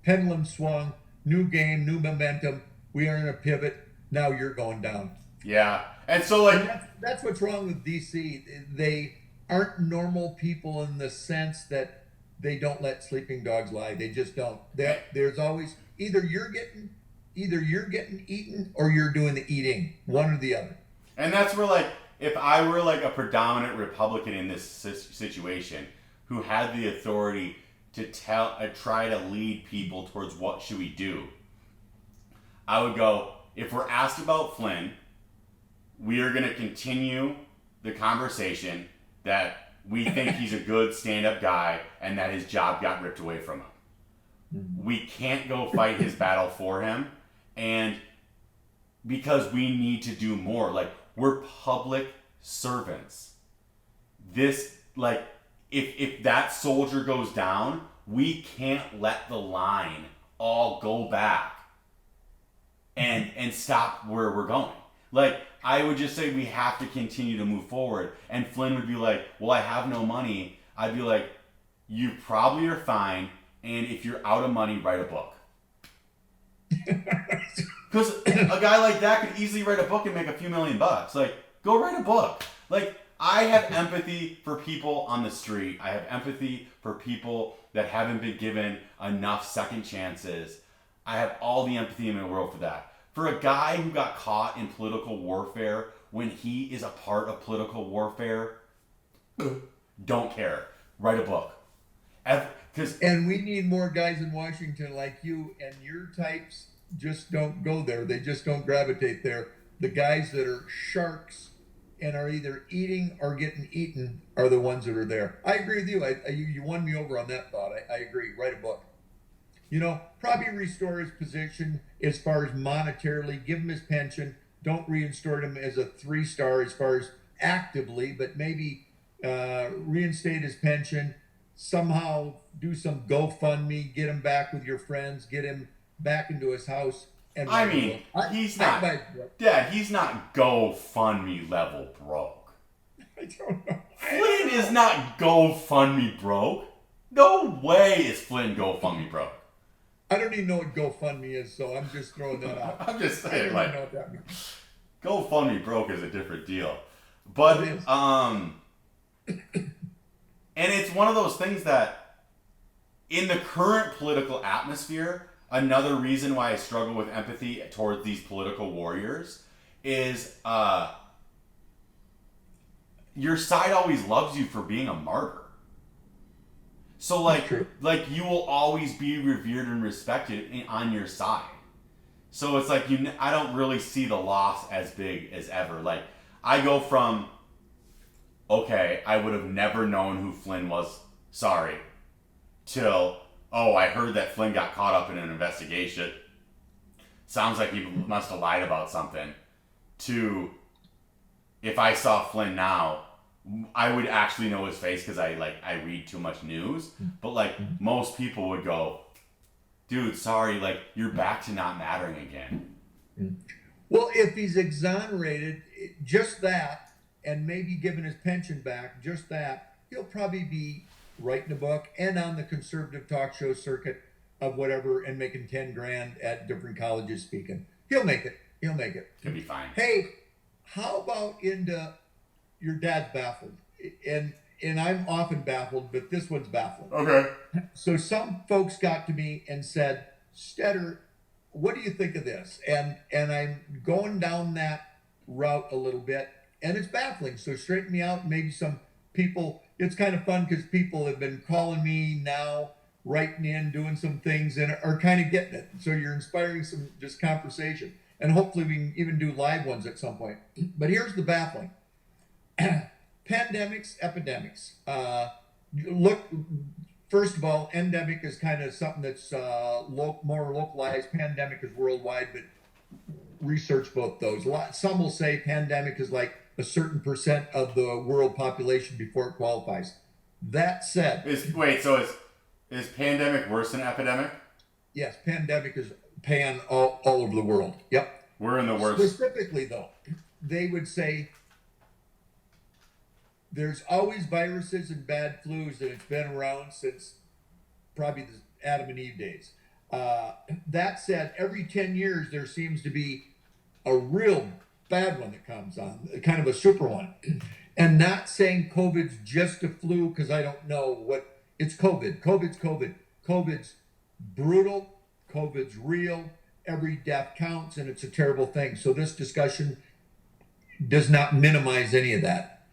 Speaker 1: pendulum swung, new game, new momentum. We are in a pivot. Now you're going down.
Speaker 2: Yeah. And so, like,
Speaker 1: and that's what's wrong with DC. They aren't normal people in the sense that they don't let sleeping dogs lie. They just don't. There's always either you're getting eaten or you're doing the eating, one or the other.
Speaker 2: And that's where, like, if I were like a predominant Republican in this situation who had the authority to try to lead people towards what should we do, I would go, if we're asked about Flynn, we are going to continue the conversation that we think he's a good stand-up guy and that his job got ripped away from him. We can't go fight his battle for him, and because we need to do more. Like, we're public servants. This, like, if that soldier goes down, we can't let the line all go back and stop where we're going. Like, I would just say we have to continue to move forward. And Flynn would be like, well, I have no money. I'd be like, you probably are fine. And if you're out of money, write a book. Because a guy like that could easily write a book and make a few $1 million. Like, go write a book. Like, I have empathy for people on the street. I have empathy for people that haven't been given enough second chances. I have all the empathy in the world for that. For a guy who got caught in political warfare when he is a part of political warfare, don't care. Write a book.
Speaker 1: And we need more guys in Washington like you, and your types just don't go there. They just don't gravitate there. The guys that are sharks and are either eating or getting eaten are the ones that are there. I agree with you. You won me over on that thought. I agree. Write a book. Probably restore his position as far as monetarily, give him his pension. Don't reinstate him as a 3-star as far as actively, but maybe reinstate his pension. Somehow do some GoFundMe, get him back with your friends, get him back into his house. And
Speaker 2: I mean, he's not GoFundMe level broke.
Speaker 1: I don't know.
Speaker 2: Flynn is not GoFundMe broke. No way is Flynn GoFundMe broke.
Speaker 1: I don't even know what GoFundMe is, so I'm just throwing that out.
Speaker 2: I'm just saying,
Speaker 1: I don't
Speaker 2: like,
Speaker 1: even know what that means.
Speaker 2: GoFundMe broke is a different deal. But, and it's one of those things that, in the current political atmosphere, another reason why I struggle with empathy towards these political warriors is your side always loves you for being a martyr. So like you will always be revered and respected on your side. So it's like I don't really see the loss as big as ever. Like I go from, okay, I would have never known who Flynn was, sorry, till, oh, I heard that Flynn got caught up in an investigation. Sounds like he must have lied about something. To, if I saw Flynn now, I would actually know his face because I read too much news. But like most people would go, dude, sorry, like you're back to not mattering again.
Speaker 1: Well, if he's exonerated, just that, and maybe given his pension back, just that, he'll probably be writing a book and on the conservative talk show circuit of whatever and making 10 grand at different colleges speaking. He'll make it. He'll make it.
Speaker 2: He'll be fine.
Speaker 1: Hey, how about into your dad's baffled? And I'm often baffled, but this one's baffled.
Speaker 2: Okay.
Speaker 1: So some folks got to me and said, Stetter, what do you think of this? And I'm going down that route a little bit, and it's baffling. So straighten me out. Maybe some people, it's kind of fun because people have been calling me now, writing in, doing some things, and are kind of getting it. So you're inspiring some just conversation. And hopefully we can even do live ones at some point. But here's the baffling. Pandemics, epidemics. Look, first of all, endemic is kind of something that's more localized. Pandemic is worldwide, but research both those. Some will say pandemic is like a certain % of the world population before it qualifies. That said,
Speaker 2: is pandemic worse than epidemic?
Speaker 1: Yes, pandemic is pan all over the world. Yep.
Speaker 2: We're in the worst.
Speaker 1: Specifically, though, they would say there's always viruses and bad flus, and it's been around since probably the Adam and Eve days. That said, every 10 years there seems to be a real bad one that comes on, kind of a super one. And not saying COVID's just a flu, because I don't know what it's. COVID's COVID. COVID's brutal. COVID's real. Every death counts, and it's a terrible thing. So this discussion does not minimize any of that.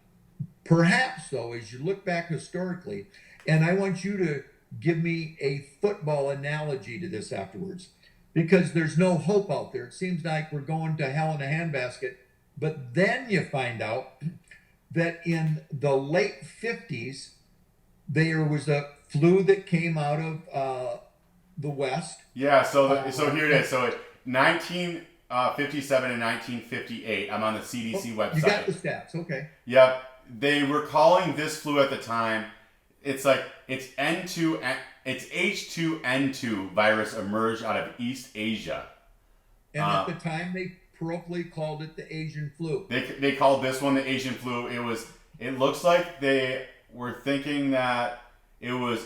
Speaker 1: Perhaps, though, as you look back historically, and I want you to give me a football analogy to this afterwards, because there's no hope out there. It seems like we're going to hell in a handbasket. But then you find out that in the late 50s, there was a flu that came out of the West.
Speaker 2: Yeah, so here it is. So 1957 and 1958, I'm on the CDC website.
Speaker 1: You got the stats, okay.
Speaker 2: Yep. They were calling this flu at the time, it's H2N2 virus emerged out of East Asia.
Speaker 1: And at the time, they parochially called it the Asian flu.
Speaker 2: They called this one the Asian flu. It looks like they were thinking that it was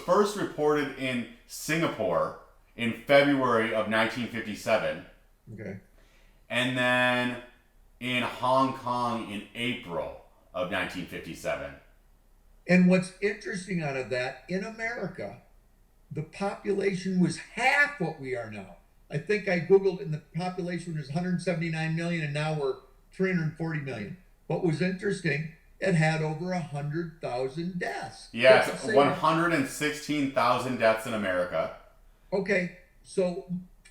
Speaker 2: first reported in Singapore in February of 1957.
Speaker 1: Okay.
Speaker 2: And then in Hong Kong in April of 1957.
Speaker 1: And what's interesting out of that, in America, the population was half what we are now. I think I Googled, and the population was 179 million, and now we're 340 million. What was interesting, it had over 100,000 deaths.
Speaker 2: Yes, 116,000 deaths in America.
Speaker 1: Okay, so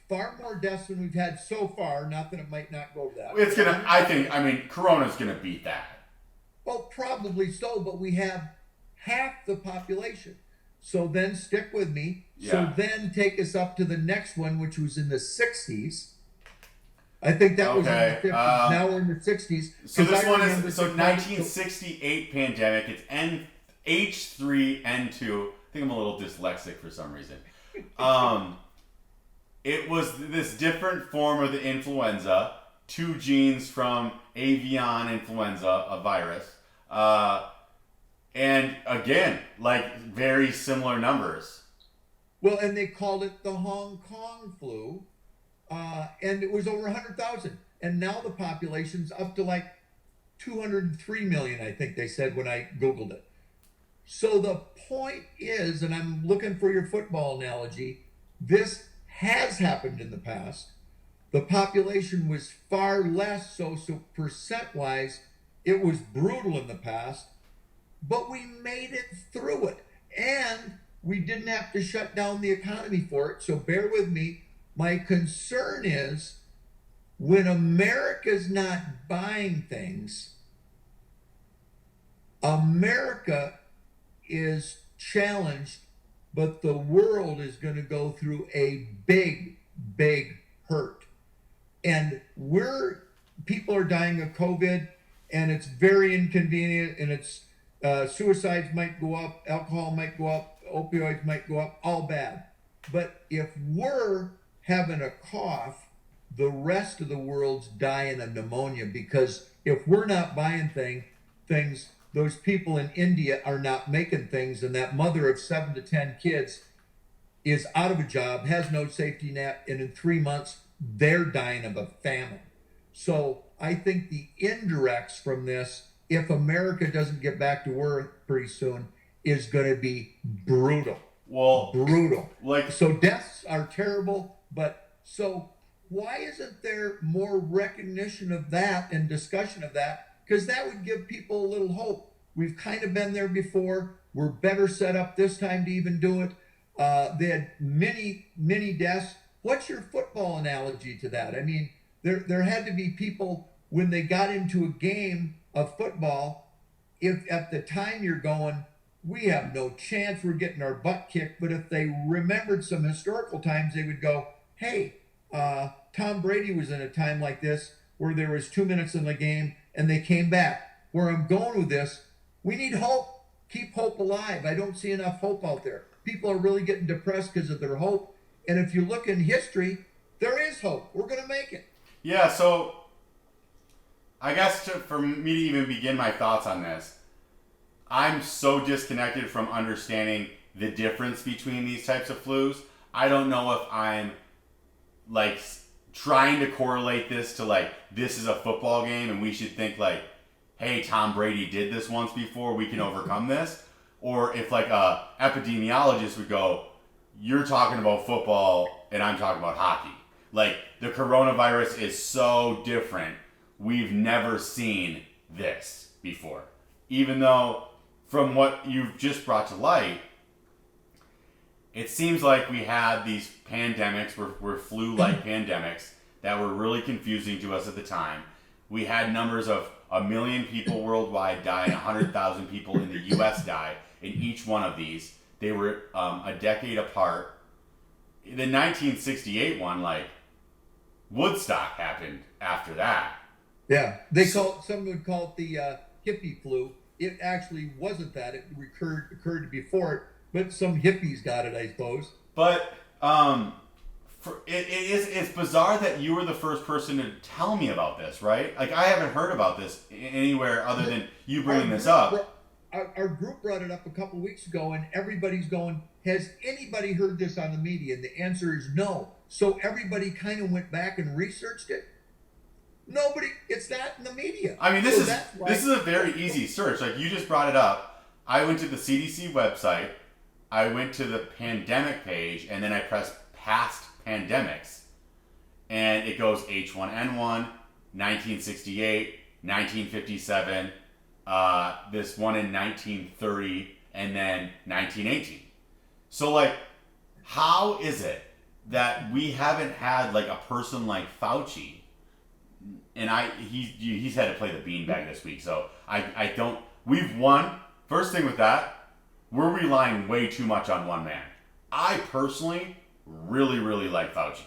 Speaker 1: far more deaths than we've had so far. Not that it might not go that.
Speaker 2: It's gonna. I mean, Corona's gonna beat that.
Speaker 1: Well, probably so, but we have half the population. So then stick with me.
Speaker 2: Yeah.
Speaker 1: So then take us up to the next one, which was in the 60s. I think that was in the 50s. Now we're in the 60s.
Speaker 2: So this one is 1968 pandemic. It's H3N2. I think I'm a little dyslexic for some reason. It was this different form of the influenza. 2 genes from avian influenza, a virus. And again, like very similar numbers.
Speaker 1: Well, and they called it the Hong Kong flu, and it was over 100,000. And now the population's up to like 203 million, I think they said when I Googled it. So the point is, and I'm looking for your football analogy, this has happened in the past. The population was far less, so percent-wise, it was brutal in the past, but we made it through it. And we didn't have to shut down the economy for it, so bear with me. My concern is when America's not buying things, America is challenged, but the world is going to go through a big, big hurt. And people are dying of COVID, and it's very inconvenient, and it's suicides might go up, alcohol might go up, opioids might go up, all bad. But if we're having a cough, the rest of the world's dying of pneumonia, because if we're not buying things, those people in India are not making things, and that mother of 7 to 10 kids is out of a job, has no safety net, and in 3 months, they're dying of a famine. So I think the indirects from this, if America doesn't get back to work pretty soon, is going to be brutal.
Speaker 2: Well,
Speaker 1: brutal.
Speaker 2: Like,
Speaker 1: so deaths are terrible, but so why isn't there more recognition of that and discussion of that? Because that would give people a little hope. We've kind of been there before. We're better set up this time to even do it. They had many deaths. What's your football analogy to that? I mean, there had to be people when they got into a game of football, if at the time you're going, we have no chance, we're getting our butt kicked. But if they remembered some historical times, they would go, hey, Tom Brady was in a time like this where there was 2 minutes in the game and they came back. Where I'm going with this, we need hope. Keep hope alive. I don't see enough hope out there. People are really getting depressed because of their hope. And if you look in history, there is hope. We're going to make it.
Speaker 2: Yeah, so I guess for me to even begin my thoughts on this, I'm so disconnected from understanding the difference between these types of flus. I don't know if I'm like trying to correlate this to like, this is a football game and we should think like, hey, Tom Brady did this once before, we can overcome this. Or if like a epidemiologist would go, you're talking about football and I'm talking about hockey. Like the coronavirus is so different. We've never seen this before. Even though from what you've just brought to light, it seems like we had these pandemics, were flu-like pandemics that were really confusing to us at the time. We had numbers of 1 million people worldwide die and 100,000 people in the U.S. die in each one of these. They were a decade apart. The 1968 one, like, Woodstock happened after that.
Speaker 1: Yeah, some would call it the hippie flu. It actually wasn't that. It occurred before it, but some hippies got it, I suppose.
Speaker 2: But it's bizarre that you were the first person to tell me about this, right? Like, I haven't heard about this anywhere other than you bringing this up.
Speaker 1: Our group brought it up a couple weeks ago, and everybody's going, has anybody heard this on the media? And the answer is no. So everybody kind of went back and researched it. Nobody, it's not in the media.
Speaker 2: I mean, this is a very easy search. Like, you just brought it up. I went to the CDC website, I went to the pandemic page, and then I pressed past pandemics. And it goes H1N1, 1968, 1957, this one in 1930, and then 1918. So, like, how is it that we haven't had like a person like Fauci, and he's had to play the beanbag this week, so I don't. We've won. First thing with that, we're relying way too much on one man. I personally really like Fauci.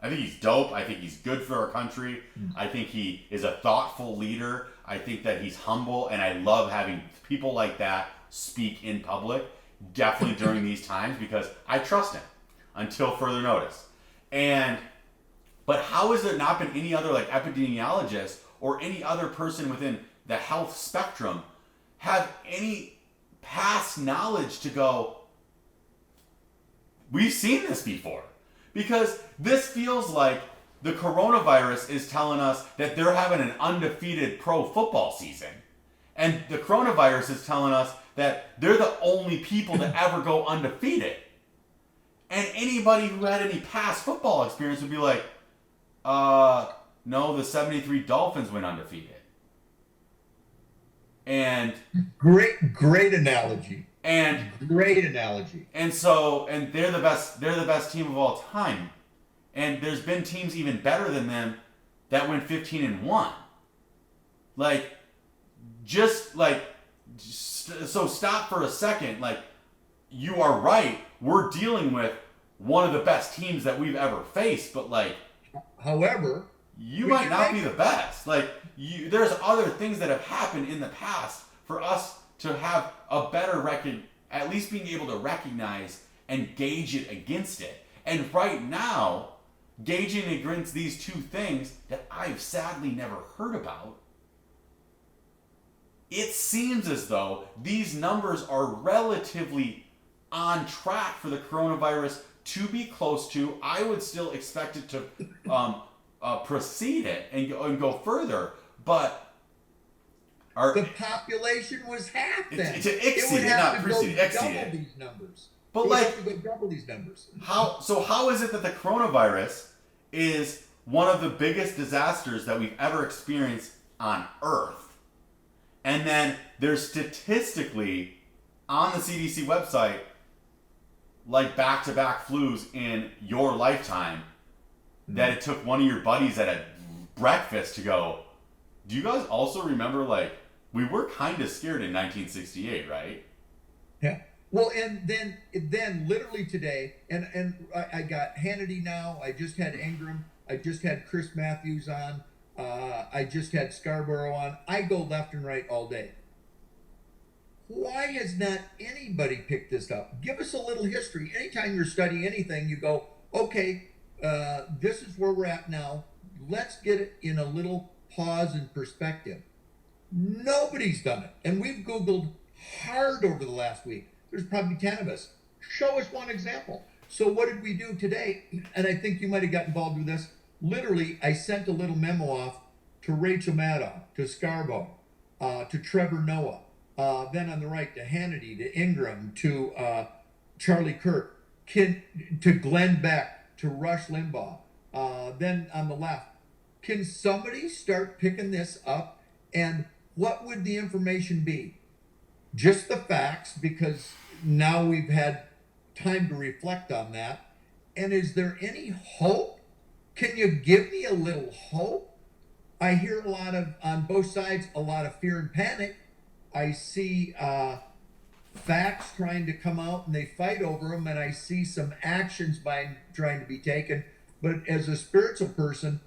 Speaker 2: I think he's dope. I think he's good for our country. I think he is a thoughtful leader. I think that he's humble, and I love having people like that speak in public, definitely during these times, because I trust him until further notice. But how has there not been any other like epidemiologist or any other person within the health spectrum have any past knowledge to go, we've seen this before? Because this feels like the coronavirus is telling us that they're having an undefeated pro football season. And the coronavirus is telling us that they're the only people to ever go undefeated. And anybody who had any past football experience would be like, no, the 73 Dolphins went undefeated. And
Speaker 1: great analogy.
Speaker 2: And
Speaker 1: great analogy.
Speaker 2: And so, and they're the best team of all time. And there's been teams even better than them that went 15-1. So stop for a second. Like, you are right. We're dealing with one of the best teams that we've ever faced, but like,
Speaker 1: however,
Speaker 2: you might not be the best. Like, there's other things that have happened in the past for us to have a better record, at least being able to recognize and gauge it against it. And right now, gauging against these two things that I've sadly never heard about, it seems as though these numbers are relatively on track for the coronavirus to be close to. I would still expect it to precede it and go further, but
Speaker 1: the population was half then.
Speaker 2: To exceed it, not precede it, exceed it.
Speaker 1: These numbers.
Speaker 2: But
Speaker 1: have to go double these numbers.
Speaker 2: How is it that the coronavirus is one of the biggest disasters that we've ever experienced on Earth? And then there's statistically on the CDC website, like back-to-back flus in your lifetime, that it took one of your buddies at a breakfast to go, do you guys also remember, like, we were kind of scared in 1968, right?
Speaker 1: Yeah. Well, and then literally today, and I got Hannity now. I just had Ingram. I just had Chris Matthews on. I just had Scarborough on. I go left and right all day. Why has not anybody picked this up? Give us a little history. Anytime you're studying anything, you go, okay, this is where we're at now. Let's get it in a little pause and perspective. Nobody's done it. And we've Googled hard over the last week. There's probably 10 of us. Show us one example. So what did we do today? And I think you might have got involved with this. Literally, I sent a little memo off to Rachel Maddow, to Scarborough, to Trevor Noah, then on the right to Hannity, to Ingram, to Charlie Kirk, to Glenn Beck, to Rush Limbaugh. Then on the left, can somebody start picking this up? And what would the information be? Just the facts, because now we've had time to reflect on that. And is there any hope? Can you give me a little hope? I hear a lot of, on both sides, a lot of fear and panic. I see facts trying to come out and they fight over them, and I see some actions trying to be taken. But as a spiritual person,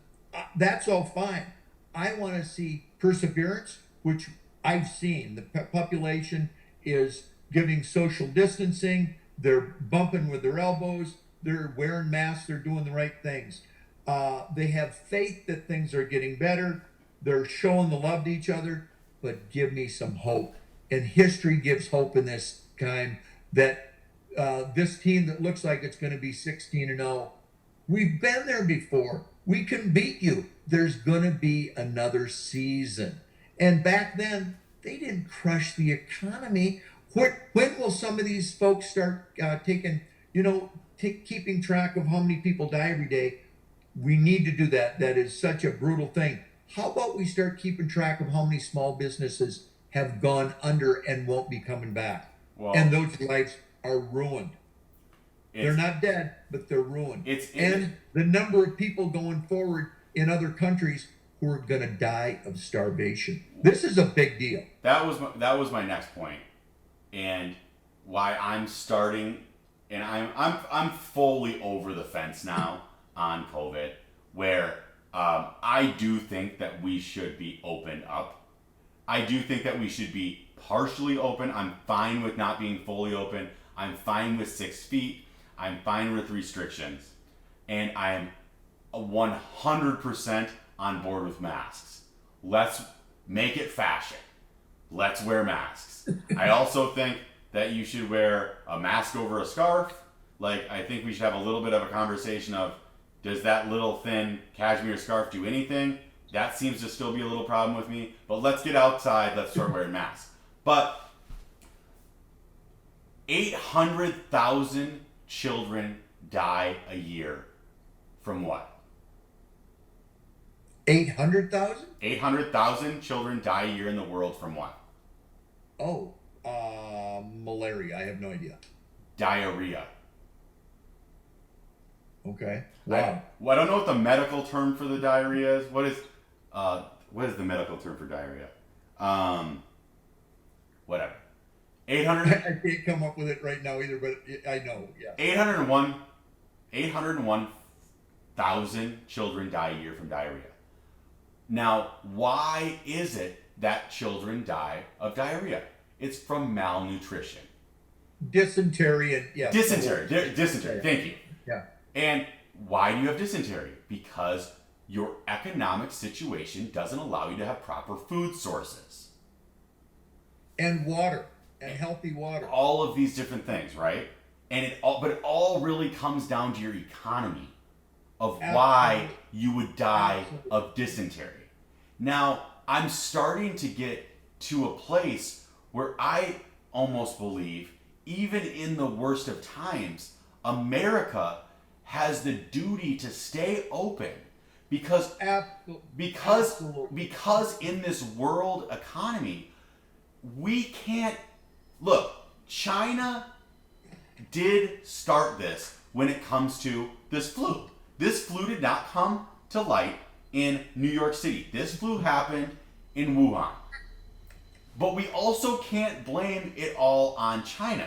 Speaker 1: that's all fine. I want to see perseverance, which I've seen. The population is giving social distancing. They're bumping with their elbows. They're wearing masks. They're doing the right things. They have faith that things are getting better. They're showing the love to each other. But give me some hope. And history gives hope in this time that this team that looks like it's going to be 16-0, we've been there before. We can beat you. There's going to be another season. And back then, they didn't crush the economy. When will some of these folks start keeping track of how many people die every day? We need to do that. That is such a brutal thing. How about we start keeping track of how many small businesses have gone under and won't be coming back?
Speaker 2: Well,
Speaker 1: and those lives are ruined. They're not dead, but they're ruined.
Speaker 2: And
Speaker 1: the number of people going forward in other countries who are going to die of starvation. This is a big deal.
Speaker 2: That was my next point, and why I'm starting, and I'm fully over the fence now on COVID, where I do think that we should be opened up. I do think that we should be partially open. I'm fine with not being fully open. I'm fine with 6 feet. I'm fine with restrictions. And I am 100% on board with masks. Let's make it fashion. Let's wear masks. I also think that you should wear a mask over a scarf. Like, I think we should have a little bit of a conversation of, does that little thin cashmere scarf do anything? That seems to still be a little problem with me. But let's get outside. Let's start wearing masks. But 800,000 children die a year from what?
Speaker 1: 800,000?
Speaker 2: 800,000 children die a year in the world from what?
Speaker 1: Oh, malaria. I have no idea.
Speaker 2: Diarrhea.
Speaker 1: Okay. Wow.
Speaker 2: I don't know what the medical term for the diarrhea is. What is the medical term for diarrhea? Whatever. 800.
Speaker 1: I can't come up with it right now either, but I know. Yeah.
Speaker 2: 801,000 children die a year from diarrhea. Now, why is it that children die of diarrhea? It's from malnutrition.
Speaker 1: Dysentery and yeah.
Speaker 2: Dysentery. Dysentery. Thank you.
Speaker 1: Yeah.
Speaker 2: And why do you have dysentery? Because your economic situation doesn't allow you to have proper food sources.
Speaker 1: And water. And healthy water.
Speaker 2: All of these different things, right? But it all really comes down to your economy of why you would die of dysentery. Now, I'm starting to get to a place where I almost believe, even in the worst of times, America has the duty to stay open because in this world economy, we can't look. China did start this when it comes to this flu. This flu did not come to light in New York City. This flu happened in Wuhan. But we also can't blame it all on China.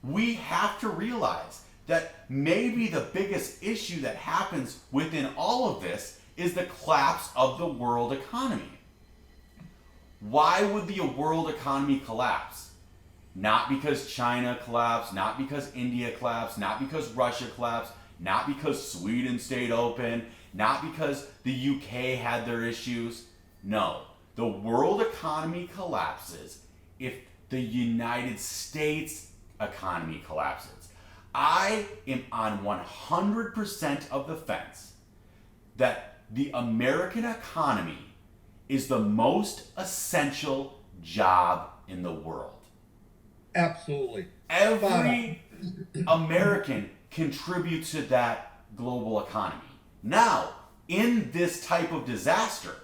Speaker 2: We have to realize that maybe the biggest issue that happens within all of this is the collapse of the world economy. Why would the world economy collapse? Not because China collapsed, not because India collapsed, not because Russia collapsed, not because Sweden stayed open, not because the UK had their issues. No, the world economy collapses if the United States economy collapses. I am on 100% of the fence that the American economy is the most essential job in the world.
Speaker 1: Absolutely.
Speaker 2: Every American contributes to that global economy. Now, in this type of disaster,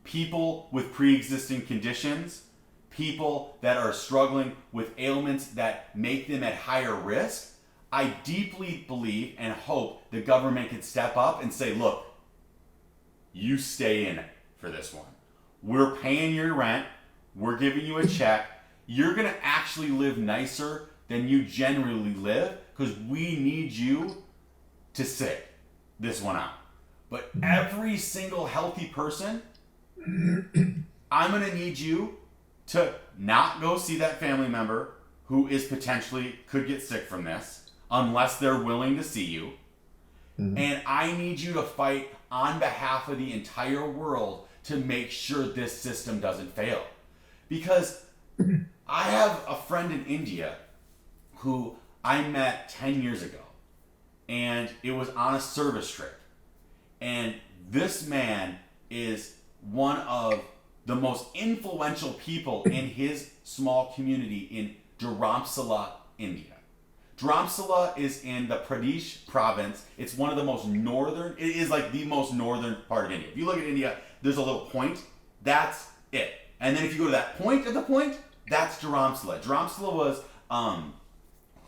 Speaker 2: people with pre-existing conditions, people that are struggling with ailments that make them at higher risk, I deeply believe and hope the government can step up and say, look, you stay in it for this one. We're paying your rent. We're giving you a check. You're going to actually live nicer than you generally live because we need you to sit this one out. But every single healthy person, I'm going to need you to not go see that family member who is potentially could get sick from this unless they're willing to see you. Mm-hmm. And I need you to fight on behalf of the entire world to make sure this system doesn't fail. Because I have a friend in India who I met 10 years ago, and it was on a service trip. And this man is one of the most influential people in his small community in Dharamsala, India. Dharamsala is in the Pradesh province. It's one of the most northern, it is like the most northern part of India. If you look at India, there's a little point. That's it. And then if you go to that point of the point, that's Dharamsala. Dharamsala was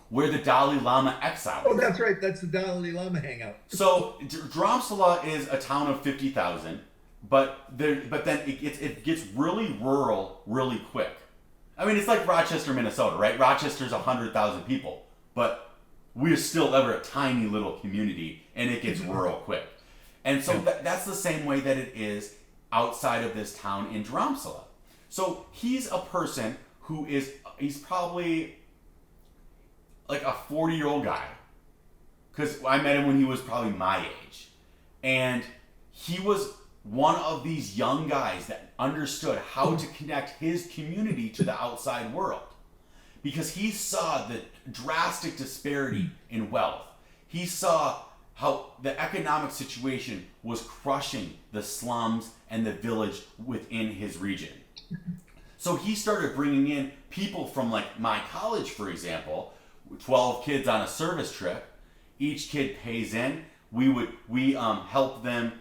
Speaker 2: where the Dalai Lama exiled.
Speaker 1: Oh, that's right. That's the Dalai Lama hangout.
Speaker 2: So Dhramsala is a town of 50,000, but then it gets really rural really quick. I mean, it's like Rochester, Minnesota, right? Rochester's 100,000 people, but we're still ever a tiny little community, and it gets rural quick. And so that's the same way that it is outside of this town in Dhramsala. So he's a person he's probably like a 40-year-old guy, because I met him when he was probably my age. And he was one of these young guys that understood how to connect his community to the outside world. Because he saw the drastic disparity in wealth. He saw how the economic situation was crushing the slums and the village within his region. So he started bringing in people from like my college, for example, 12 kids on a service trip. Each kid pays in. We help them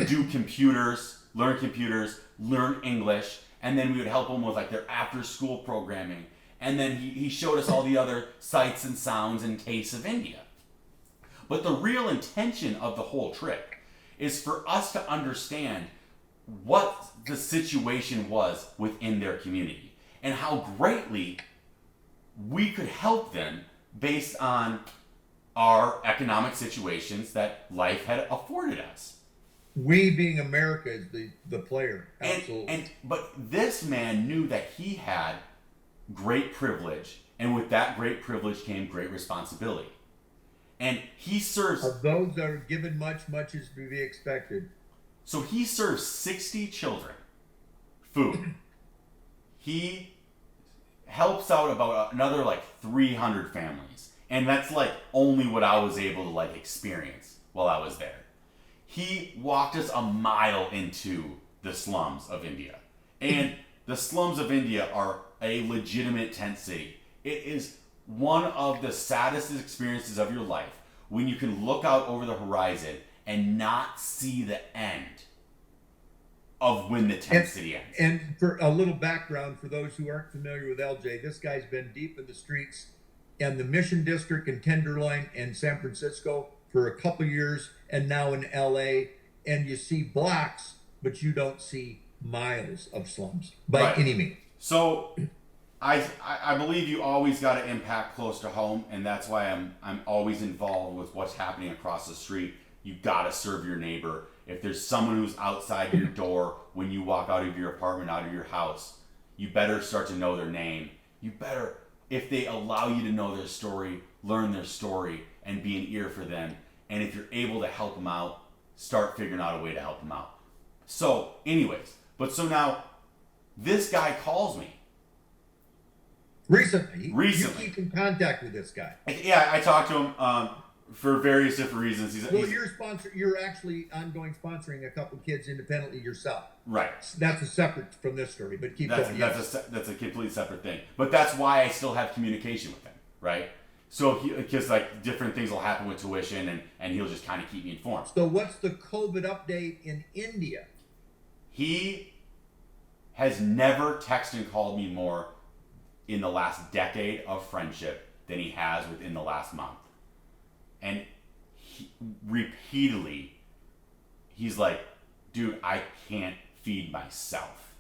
Speaker 2: do computers, learn English, and then we would help them with like their after school programming. And then he showed us all the other sights and sounds and tastes of India. But the real intention of the whole trip is for us to understand what the situation was within their community and how greatly we could help them based on our economic situations that life had afforded us.
Speaker 1: We being America is the player. Absolutely.
Speaker 2: But this man knew that he had great privilege, and with that great privilege came great responsibility. And he serves...
Speaker 1: Of those that are given much, much is to be expected.
Speaker 2: So he serves 60 children food. He helps out about another like 300 families. And that's like only what I was able to like experience while I was there. He walked us a mile into the slums of India. And the slums of India are a legitimate tent city. It is one of the saddest experiences of your life when you can look out over the horizon and not see the end of when the tent city ends.
Speaker 1: And for a little background for those who aren't familiar with LJ, this guy's been deep in the streets and the Mission District and Tenderloin and San Francisco for a couple years, and now in LA. And you see blocks, but you don't see miles of slums by any means.
Speaker 2: So I believe you always got to impact close to home, and that's why I'm always involved with what's happening across the street. You got to serve your neighbor. If there's someone who's outside your door when you walk out of your apartment, out of your house, you better start to know their name. You better, if they allow you to know their story, learn their story and be an ear for them. And if you're able to help them out, start figuring out a way to help them out. So anyways, so now this guy calls me.
Speaker 1: Recently. You keep in contact with this guy.
Speaker 2: Yeah, I talked to him for various different reasons.
Speaker 1: You're actually ongoing sponsoring a couple kids independently yourself.
Speaker 2: Right.
Speaker 1: That's a separate from this story, but keep going.
Speaker 2: That's a complete separate thing. But that's why I still have communication with him, right? So because like different things will happen with tuition, and he'll just kind of keep me informed.
Speaker 1: So what's the COVID update in India?
Speaker 2: He has never texted and called me more in the last decade of friendship than he has within the last month. And repeatedly, he's like, dude, I can't feed myself.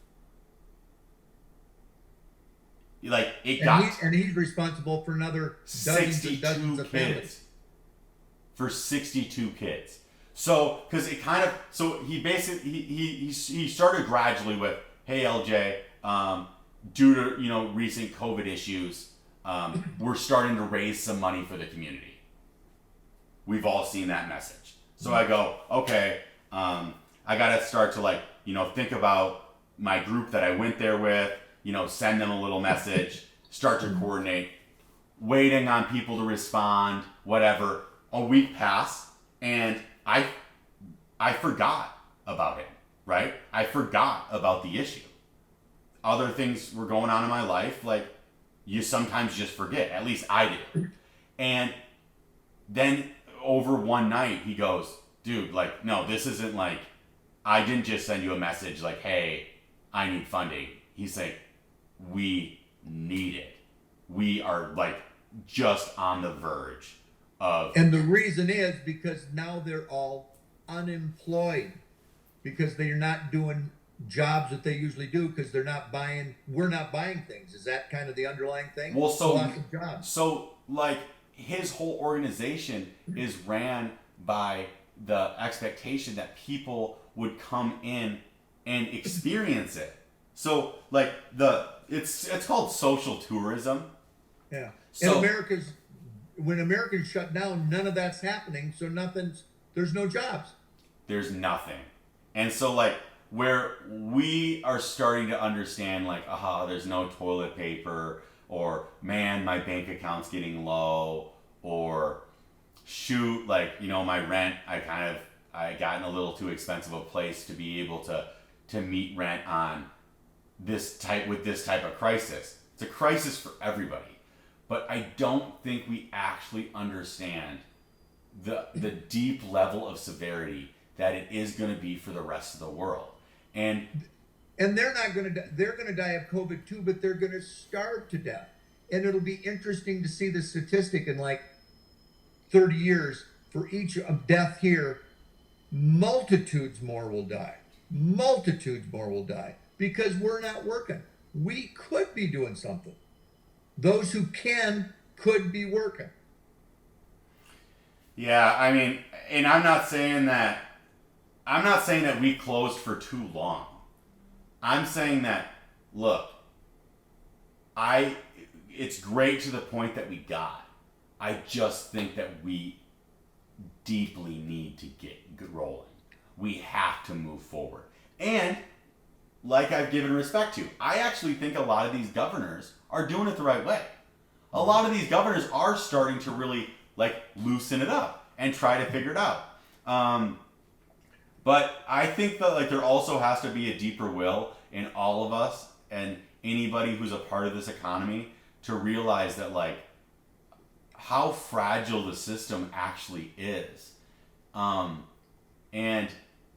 Speaker 2: Like,
Speaker 1: and he's responsible for another dozens and dozens of families.
Speaker 2: For 62 kids. So, because it kind of, so he basically, he started gradually with, hey, LJ, due to, recent COVID issues, we're starting to raise some money for the community. We've all seen that message. So I go, okay, I got to start to think about my group that I went there with, send them a little message, start to coordinate, waiting on people to respond, whatever. A week passed, and I forgot about it, right? I forgot about the issue. Other things were going on in my life, like you sometimes just forget. At least I did. And then over one night, he goes, dude, no, this isn't I didn't just send you a message like, hey, I need funding. He's like, we need it. We are just on the verge of.
Speaker 1: And the reason is because now they're all unemployed because they're not doing jobs that they usually do because we're not buying things. Is that kind of the underlying thing?
Speaker 2: Well,
Speaker 1: Lots of jobs.
Speaker 2: So like his whole organization is ran by the expectation that people would come in and experience it. So like it's called social tourism.
Speaker 1: Yeah.
Speaker 2: So,
Speaker 1: And when Americans shut down, none of that's happening. So there's no jobs.
Speaker 2: There's nothing. And so like where we are starting to understand like, there's no toilet paper, or man, my bank account's getting low, or shoot, like, my rent, I gotten a little too expensive a place to be able to meet rent on this type of crisis. It's a crisis for everybody. But I don't think we actually understand the deep level of severity that it is going to be for the rest of the world. And
Speaker 1: they're not going to they're going to die of COVID too, but they're going to starve to death. And it'll be interesting to see the statistic in like 30 years for each of death here. Multitudes more will die. Multitudes more will die because we're not working. We could be doing something. Those who could be working.
Speaker 2: yeah, I mean, and I'm not saying that we closed for too long. I'm saying that, look, it's great to the point that we got. I just think that we deeply need to get rolling. We have to move forward. And like I've given respect to, I actually think a lot of these governors are doing it the right way. A lot of these governors are starting to really like loosen it up and try to figure it out. But I think that like there also has to be a deeper will in all of us and anybody who's a part of this economy to realize that like how fragile the system actually is. And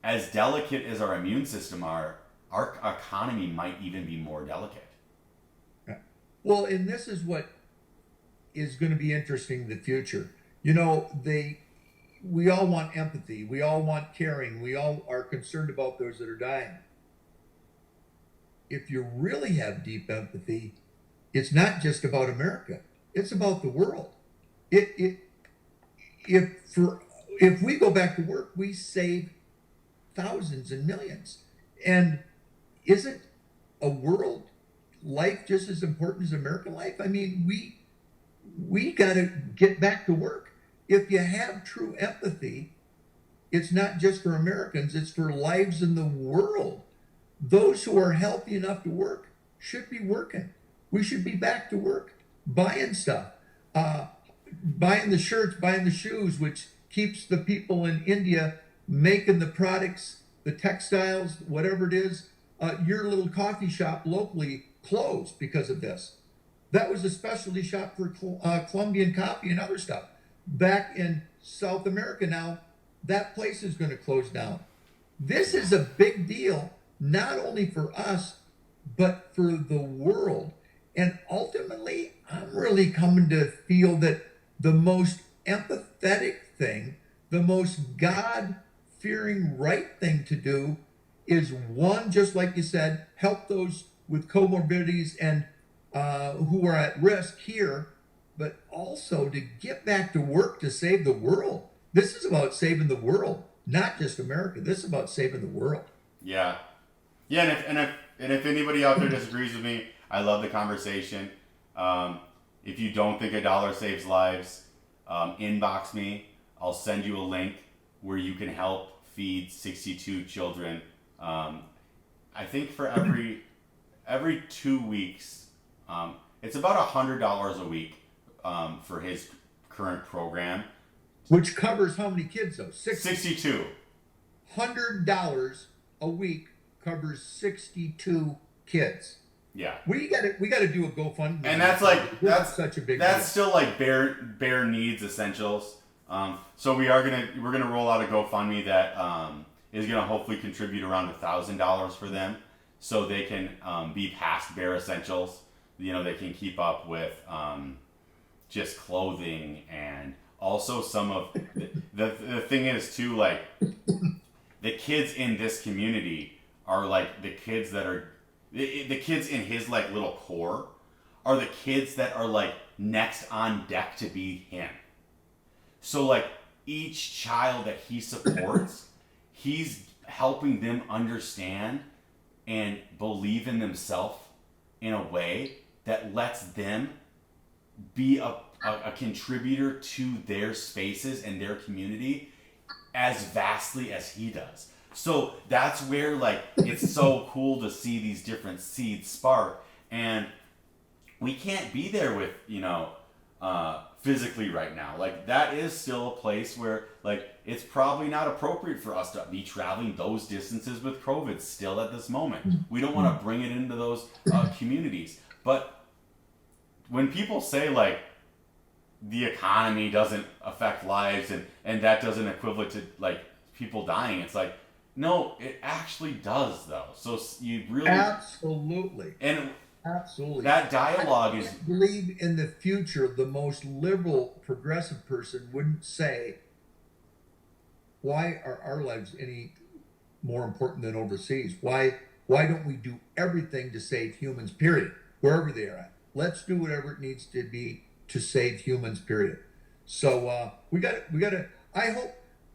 Speaker 2: as delicate as our immune system are, our economy might even be more delicate.
Speaker 1: Well, and this is what is going to be interesting in the future. We all want empathy. We all want caring. We all are concerned about those that are dying. If you really have deep empathy, it's not just about America. It's about the world. If we go back to work, we save thousands and millions. And isn't a world life just as important as American life? I mean, we got to get back to work. If you have true empathy, it's not just for Americans, it's for lives in the world. Those who are healthy enough to work should be working. We should be back to work, buying stuff, buying the shirts, buying the shoes, which keeps the people in India making the products, the textiles, whatever it is. Your little coffee shop locally closed because of this. That was a specialty shop for Colombian coffee and other stuff. Back in South America now, that place is going to close down. This is a big deal, not only for us, but for the world. And ultimately, I'm really coming to feel that the most empathetic thing, the most God-fearing right thing to do is one, just like you said, help those with comorbidities and who are at risk here, but also to get back to work to save the world. This is about saving the world, not just America. This is about saving the world.
Speaker 2: Yeah. Yeah, and if anybody out there disagrees with me, I love the conversation. If you don't think a dollar saves lives, inbox me. I'll send you a link where you can help feed 62 children. I think for every 2 weeks, it's about $100 a week for his current program.
Speaker 1: Which covers how many kids though?
Speaker 2: 62.
Speaker 1: $100 a week covers 62 kids.
Speaker 2: Yeah.
Speaker 1: We got to do a GoFundMe.
Speaker 2: And that's
Speaker 1: such a big
Speaker 2: that's
Speaker 1: deal.
Speaker 2: still like bare needs essentials. So we're gonna roll out a GoFundMe that is gonna hopefully contribute around $1,000 for them, so they can be past bare essentials. They can keep up with just clothing, and also some of the thing is too, like, the kids in this community are like the kids that are the kids in his like little core are the kids that are like next on deck to be him. So like each child that he supports, he's helping them understand and believe in themselves in a way that lets them be a contributor to their spaces and their community as vastly as he does. So that's where like it's so cool to see these different seeds spark, and we can't be there with, physically right now. Like that is still a place where like it's probably not appropriate for us to be traveling those distances with COVID still at this moment. We don't want to bring it into those communities. But when people say like the economy doesn't affect lives and that doesn't equivalent to like people dying, it's like, no, it actually does though. So you really
Speaker 1: absolutely. Absolutely.
Speaker 2: That dialogue is.
Speaker 1: I believe in the future, the most liberal, progressive person wouldn't say, why are our lives any more important than overseas? Why don't we do everything to save humans, period, wherever they are at? Let's do whatever it needs to be to save humans, period. So we got to, I hope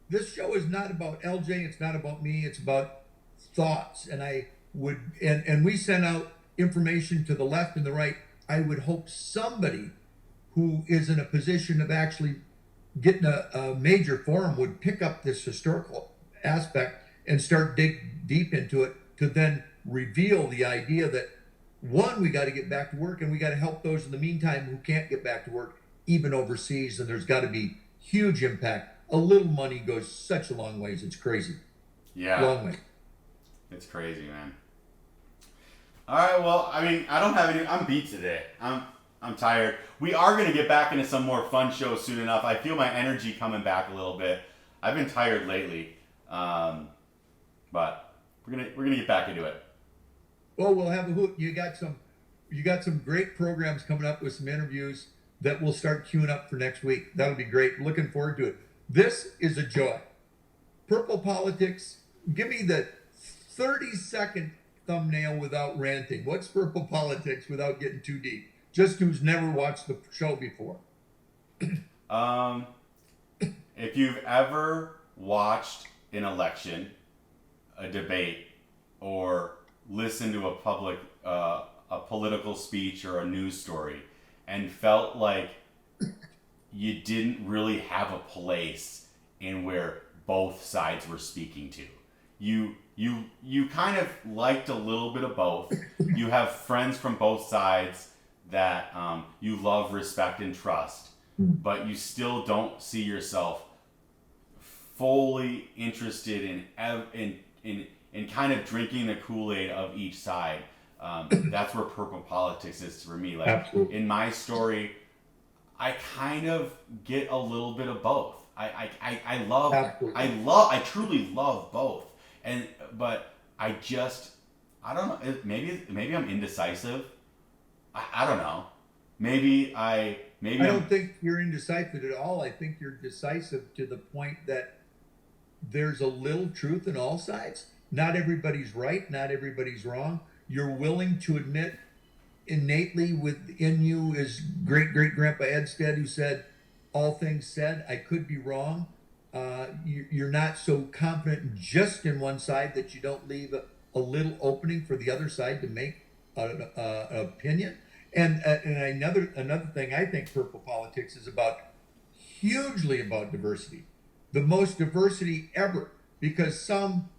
Speaker 1: this show is not about LJ, it's not about me, it's about thoughts. And and we send out information to the left and the right. I would hope somebody who is in a position of actually getting a major forum would pick up this historical aspect and start dig deep into it to then reveal the idea that, one, we got to get back to work, and we got to help those in the meantime who can't get back to work, even overseas, and there's got to be huge impact. A little money goes such a long ways. It's crazy.
Speaker 2: Yeah.
Speaker 1: Long way.
Speaker 2: It's crazy, man. All right, well, I mean, I don't have any. I'm beat today. I'm tired. We are gonna get back into some more fun shows soon enough. I feel my energy coming back a little bit. I've been tired lately, but we're gonna get back into it.
Speaker 1: Well, we'll have a hoot. You got some great programs coming up with some interviews that we'll start queuing up for next week. That'll be great. Looking forward to it. This is a joy. Purple Politics. Give me the 30-second thumbnail without ranting. What's Purple Politics without getting too deep? Just who's never watched the show before.
Speaker 2: If you've ever watched an election, a debate, or listened to a political speech or a news story and felt like you didn't really have a place in where both sides were speaking to, you kind of liked a little bit of both. You have friends from both sides that you love, respect, and trust, but you still don't see yourself fully interested in kind of drinking the Kool-Aid of each side. That's where Purple Politics is for me. Like
Speaker 1: Absolutely.
Speaker 2: In my story, I kind of get a little bit of both. I truly love both. But I don't know. Maybe I'm indecisive. I don't know. I
Speaker 1: don't think you're indecisive at all. I think you're decisive to the point that there's a little truth in all sides. Not everybody's right. Not everybody's wrong. You're willing to admit innately within you is great-great-grandpa Edstead, who said, all things said, I could be wrong. You're not so confident just in one side that you don't leave a little opening for the other side to make an opinion. And another thing, I think Purple Politics is hugely about diversity, the most diversity ever, because some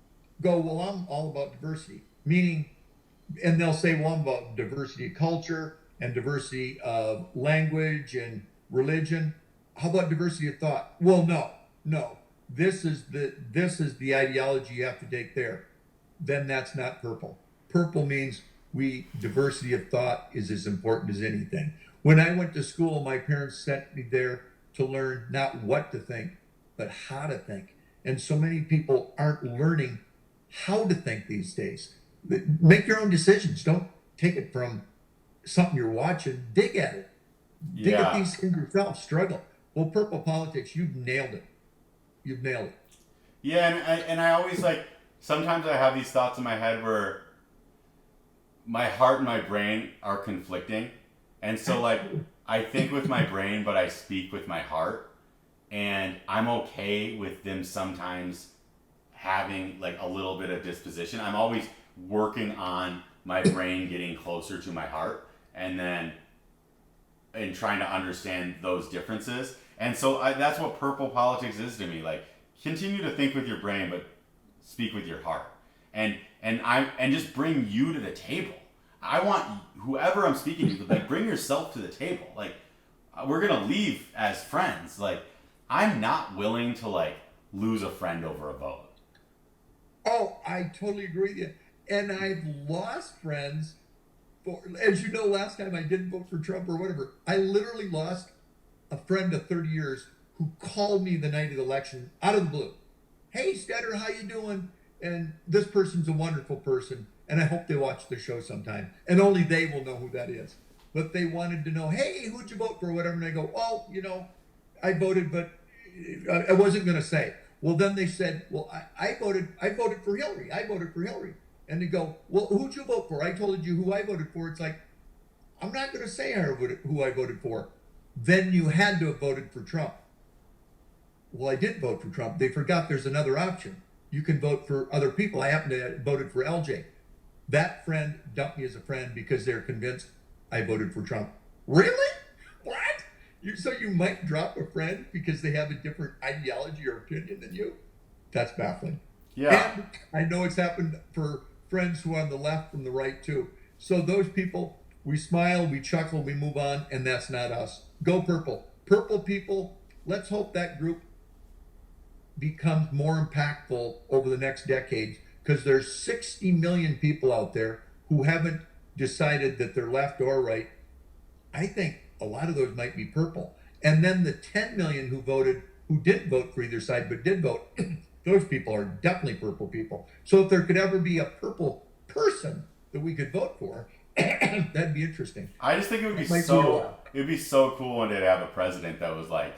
Speaker 1: go, well, I'm all about diversity, meaning, and they'll say, well, I'm about diversity of culture and diversity of language and religion. How about diversity of thought? Well, no. This is the ideology you have to take there. Then that's not purple. Purple means diversity of thought is as important as anything. When I went to school, my parents sent me there to learn not what to think, but how to think. And so many people aren't learning how to think these days. Make your own decisions. Don't take it from something you're watching. Dig at it. Dig at
Speaker 2: Yeah.
Speaker 1: these things yourself. Struggle. Well, purple politics, you've nailed it. You've nailed it.
Speaker 2: Yeah, and I always like, sometimes I have these thoughts in my head where my heart and my brain are conflicting. And so like I think with my brain, but I speak with my heart. And I'm okay with them sometimes having like a little bit of disposition. I'm always working on my brain getting closer to my heart and trying to understand those differences. And so that's what purple politics is to me. Like, continue to think with your brain, but speak with your heart, and just bring you to the table. I want whoever I'm speaking to, like, bring yourself to the table. Like, we're gonna leave as friends. Like, I'm not willing to like lose a friend over a vote.
Speaker 1: Oh, I totally agree with you. And I've lost friends for, as you know, last time I didn't vote for Trump or whatever, I literally lost a friend of 30 years who called me the night of the election out of the blue. Hey, Stetter, how you doing? And this person's a wonderful person, and I hope they watch the show sometime. And only they will know who that is. But they wanted to know, hey, who'd you vote for, or whatever. And I go, oh, I voted, but I wasn't going to say. Well, then they said, well, I voted for Hillary. I voted for Hillary. And they go, well, who'd you vote for? I told you who I voted for. It's like, I'm not going to say who I voted for. Then you had to have voted for Trump. Well, I did vote for Trump. They forgot there's another option. You can vote for other people. I happen to have voted for LJ. That friend dumped me as a friend because they're convinced I voted for Trump. Really? What? So you might drop a friend because they have a different ideology or opinion than you? That's baffling.
Speaker 2: Yeah.
Speaker 1: And I know it's happened for friends who are on the left from the right too. So those people, we smile, we chuckle, we move on, and that's not us. Go purple. Purple people, let's hope that group becomes more impactful over the next decade, because there's 60 million people out there who haven't decided that they're left or right. I think a lot of those might be purple. And then the 10 million who didn't vote for either side but did vote, those people are definitely purple people. So if there could ever be a purple person that we could vote for, that'd be interesting.
Speaker 2: I just think it would be so cool one day to have a president that was like,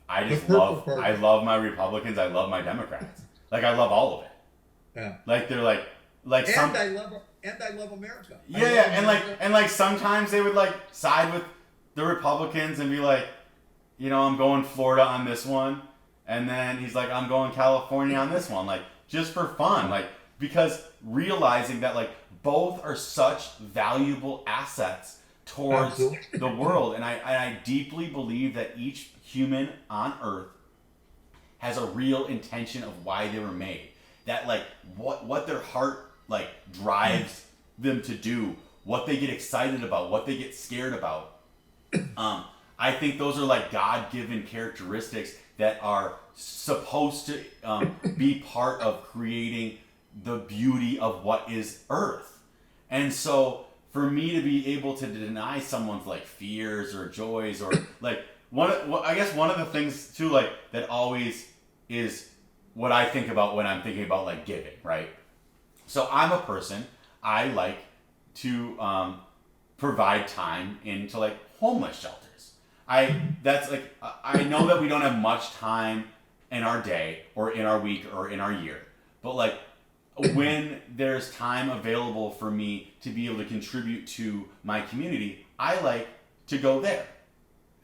Speaker 2: I love my Republicans, I love my Democrats. Like, I love all of it.
Speaker 1: Yeah.
Speaker 2: Like, they're like
Speaker 1: I love America.
Speaker 2: And like sometimes they would like side with the Republicans and be like, I'm going Florida on this one, and then he's like, I'm going California on this one, like, just for fun, like, because realizing that like both are such valuable assets towards the world, and I deeply believe that each human on Earth has a real intention of why they were made. That like what their heart like drives them to do, what they get excited about, what they get scared about. I think those are like God-given characteristics that are supposed to be part of creating the beauty of what is Earth. And so for me to be able to deny someone's like fears or joys or like I guess one of the things too, like, that always is what I think about when I'm thinking about like giving, right? So I'm a person, I like to provide time into like homeless shelters. I know that we don't have much time in our day or in our week or in our year, but like when there's time available for me to be able to contribute to my community, I like to go there.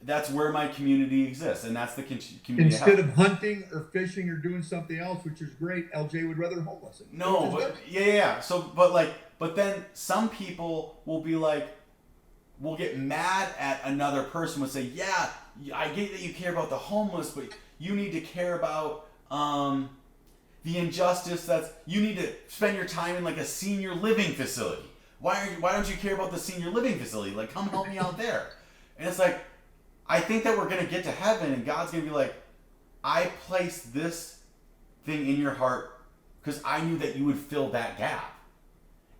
Speaker 2: That's where my community exists, and that's the community.
Speaker 1: Instead of hunting or fishing or doing something else, which is great, LJ would rather homeless.
Speaker 2: No, but yeah. So, but then some people will be like, will get mad at another person. Would say, yeah, I get that you care about the homeless, but you need to care about the injustice. You need to spend your time in like a senior living facility. Why don't you care about the senior living facility? Like, come help me out there. And it's like, I think that we're going to get to heaven and God's going to be like, I placed this thing in your heart because I knew that you would fill that gap.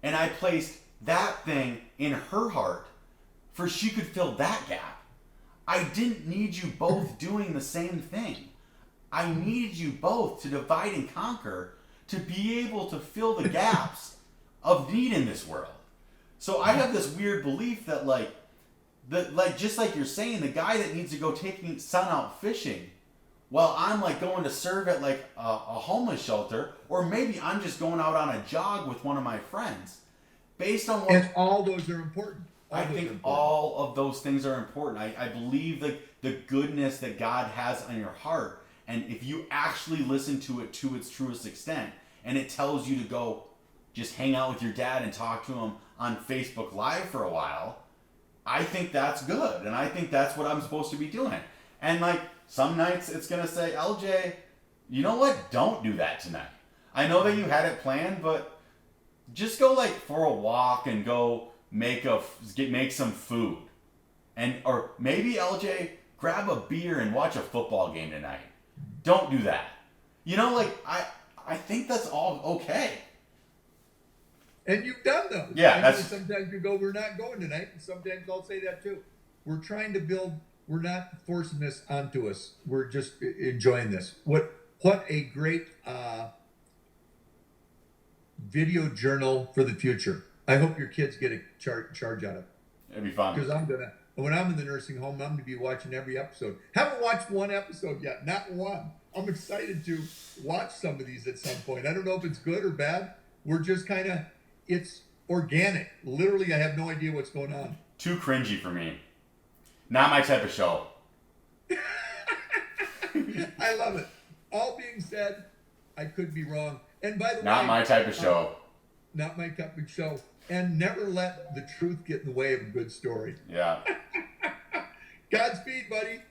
Speaker 2: And I placed that thing in her heart for she could fill that gap. I didn't need you both doing the same thing. I needed you both to divide and conquer to be able to fill the gaps of need in this world. So I have this weird belief that like just like you're saying, the guy that needs to go taking son out fishing, well, I'm like going to serve at like a homeless shelter, or maybe I'm just going out on a jog with one of my friends. Based on what,
Speaker 1: And all those are important.
Speaker 2: I think all of those things are important. I believe the goodness that God has on your heart, and if you actually listen to it to its truest extent, and it tells you to go just hang out with your dad and talk to him on Facebook Live for a while, I think that's good, and I think that's what I'm supposed to be doing. And like some nights it's gonna say, LJ, you know what? Don't do that tonight. I know that you had it planned, but just go like for a walk and go make some food, and or maybe LJ, grab a beer and watch a football game tonight. Don't do that. You know, like I think that's all okay.
Speaker 1: And you've done those.
Speaker 2: Yeah,
Speaker 1: I
Speaker 2: that's
Speaker 1: mean, sometimes you go, we're not going tonight, and sometimes I'll say that too. We're trying to build. We're not forcing this onto us. We're just enjoying this. What a great video journal for the future. I hope your kids get a charge out of it.
Speaker 2: It'd be fun.
Speaker 1: Because when I'm in the nursing home, I'm gonna be watching every episode. Haven't watched one episode yet, not one. I'm excited to watch some of these at some point. I don't know if it's good or bad. We're just it's organic. Literally, I have no idea what's going on.
Speaker 2: Too cringy for me. Not my type of show.
Speaker 1: I love it. All being said, I could be wrong. And by the way,
Speaker 2: not my type of show.
Speaker 1: Not my type of show. And never let the truth get in the way of a good story.
Speaker 2: Yeah.
Speaker 1: Godspeed, buddy.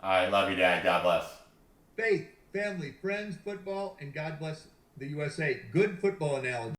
Speaker 2: I love you, Dad. God bless.
Speaker 1: Faith, family, friends, football, and God bless the USA. Good football analogy.